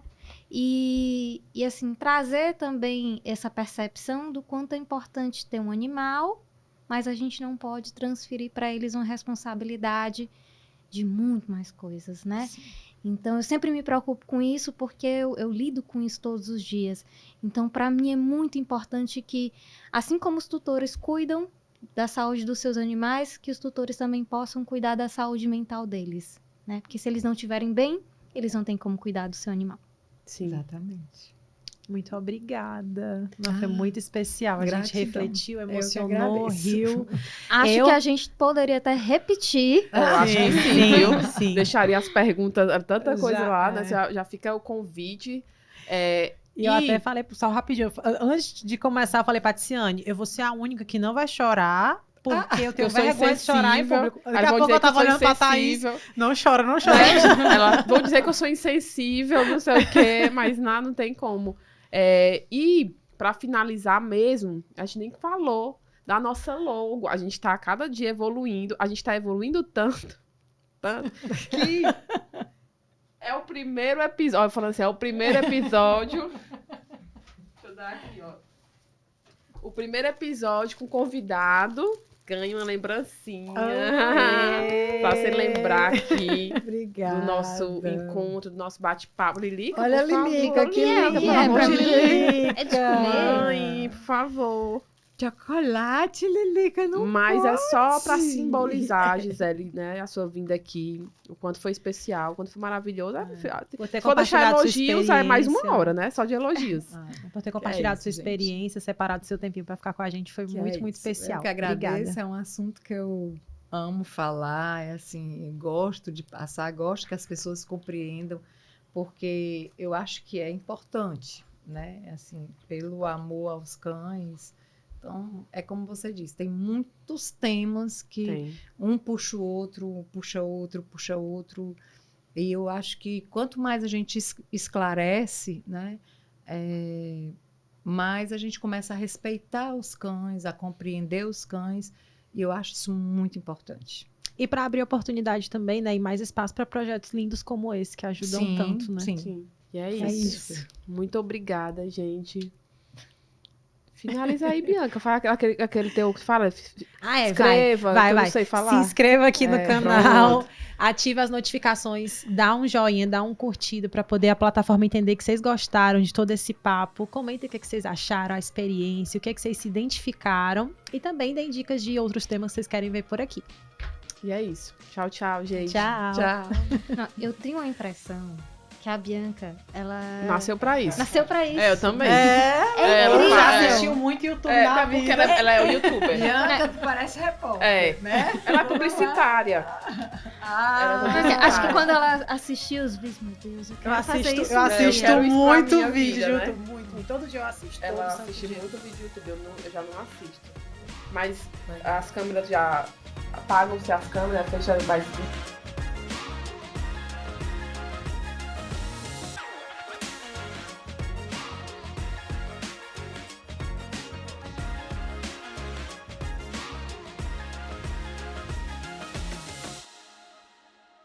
E assim, trazer também essa percepção do quanto é importante ter um animal, mas a gente não pode transferir para eles uma responsabilidade de muito mais coisas, né? Sim. Então, eu sempre me preocupo com isso porque eu lido com isso todos os dias. Então, para mim é muito importante que, assim como os tutores cuidam da saúde dos seus animais, que os tutores também possam cuidar da saúde mental deles. Né? Porque se eles não estiverem bem, eles não têm como cuidar do seu animal. Sim. Exatamente. Muito obrigada. Foi muito especial. A gente refletiu, emocionou, riu. Acho que a gente poderia até repetir. Eu acho que sim, viu? Sim. Deixaria as perguntas, tanta coisa lá, né? Já fica o convite. E eu até falei pro Sal rapidinho. Antes de começar, eu falei pra Tiziane, eu vou ser a única que não vai chorar. Porque eu tenho vergonha de chorar em público. Daqui a pouco eu tava olhando pra Thaís. Não chora, não chora. Vou dizer que eu sou insensível, não sei o quê, mas não tem como. E, pra finalizar mesmo, a gente nem falou da nossa logo. A gente tá a cada dia evoluindo. A gente tá evoluindo tanto que é o primeiro episódio. Falando assim, é o primeiro episódio. Deixa eu dar aqui, ó. O primeiro episódio com convidado. Ganha uma lembrancinha pra você lembrar aqui do nosso encontro, do nosso bate-papo. Lilica, olha a Lilica, que linda, pelo amor de Deus. É de comer. Mãe, por favor. Chocolate, Lilica, não Mas pode. É só pra simbolizar, Gisele, né, a sua vinda aqui, o quanto foi especial, o quanto foi maravilhoso. Vou deixar elogios, é mais 1 hora, né, só de elogios. Por ter compartilhado sua experiência, separado seu tempinho pra ficar com a gente, foi muito especial. Eu que agradeço, obrigada. É um assunto que eu amo falar, assim, gosto de passar, gosto que as pessoas compreendam, porque eu acho que é importante, né, assim, pelo amor aos cães. Então, é como você disse, tem muitos temas que um puxa o outro, puxa outro. E eu acho que quanto mais a gente esclarece, né, mais a gente começa a respeitar os cães, a compreender os cães. E eu acho isso muito importante. E para abrir oportunidade também, né, e mais espaço para projetos lindos como esse, que ajudam tanto, né? Sim. E é isso. Muito obrigada, gente. Finaliza aí, Bianca. Fala aquele teu que fala. Escreva, vai. Eu não sei falar. Se inscreva aqui no canal. Pronto. Ative as notificações. Dá um joinha, dá um curtido para poder a plataforma entender que vocês gostaram de todo esse papo. Comentem o que vocês acharam, a experiência, o que vocês se identificaram. E também deem dicas de outros temas que vocês querem ver por aqui. E é isso. Tchau, gente. Tchau. Não, eu tenho a impressão que a Bianca, ela... Nasceu pra isso. Eu também. Ela já assistiu muito YouTube na vida. Porque ela é o youtuber. Bianca, tu parece repórter, né? Ela é publicitária. Acho que quando ela assistiu os vídeos, meu Deus, eu assisto muito vídeo de YouTube. Muito. Todo dia eu assisto. Ela assiste muito vídeo de YouTube, eu já não assisto. Mas as câmeras já apagam-se as câmeras, fecham mais.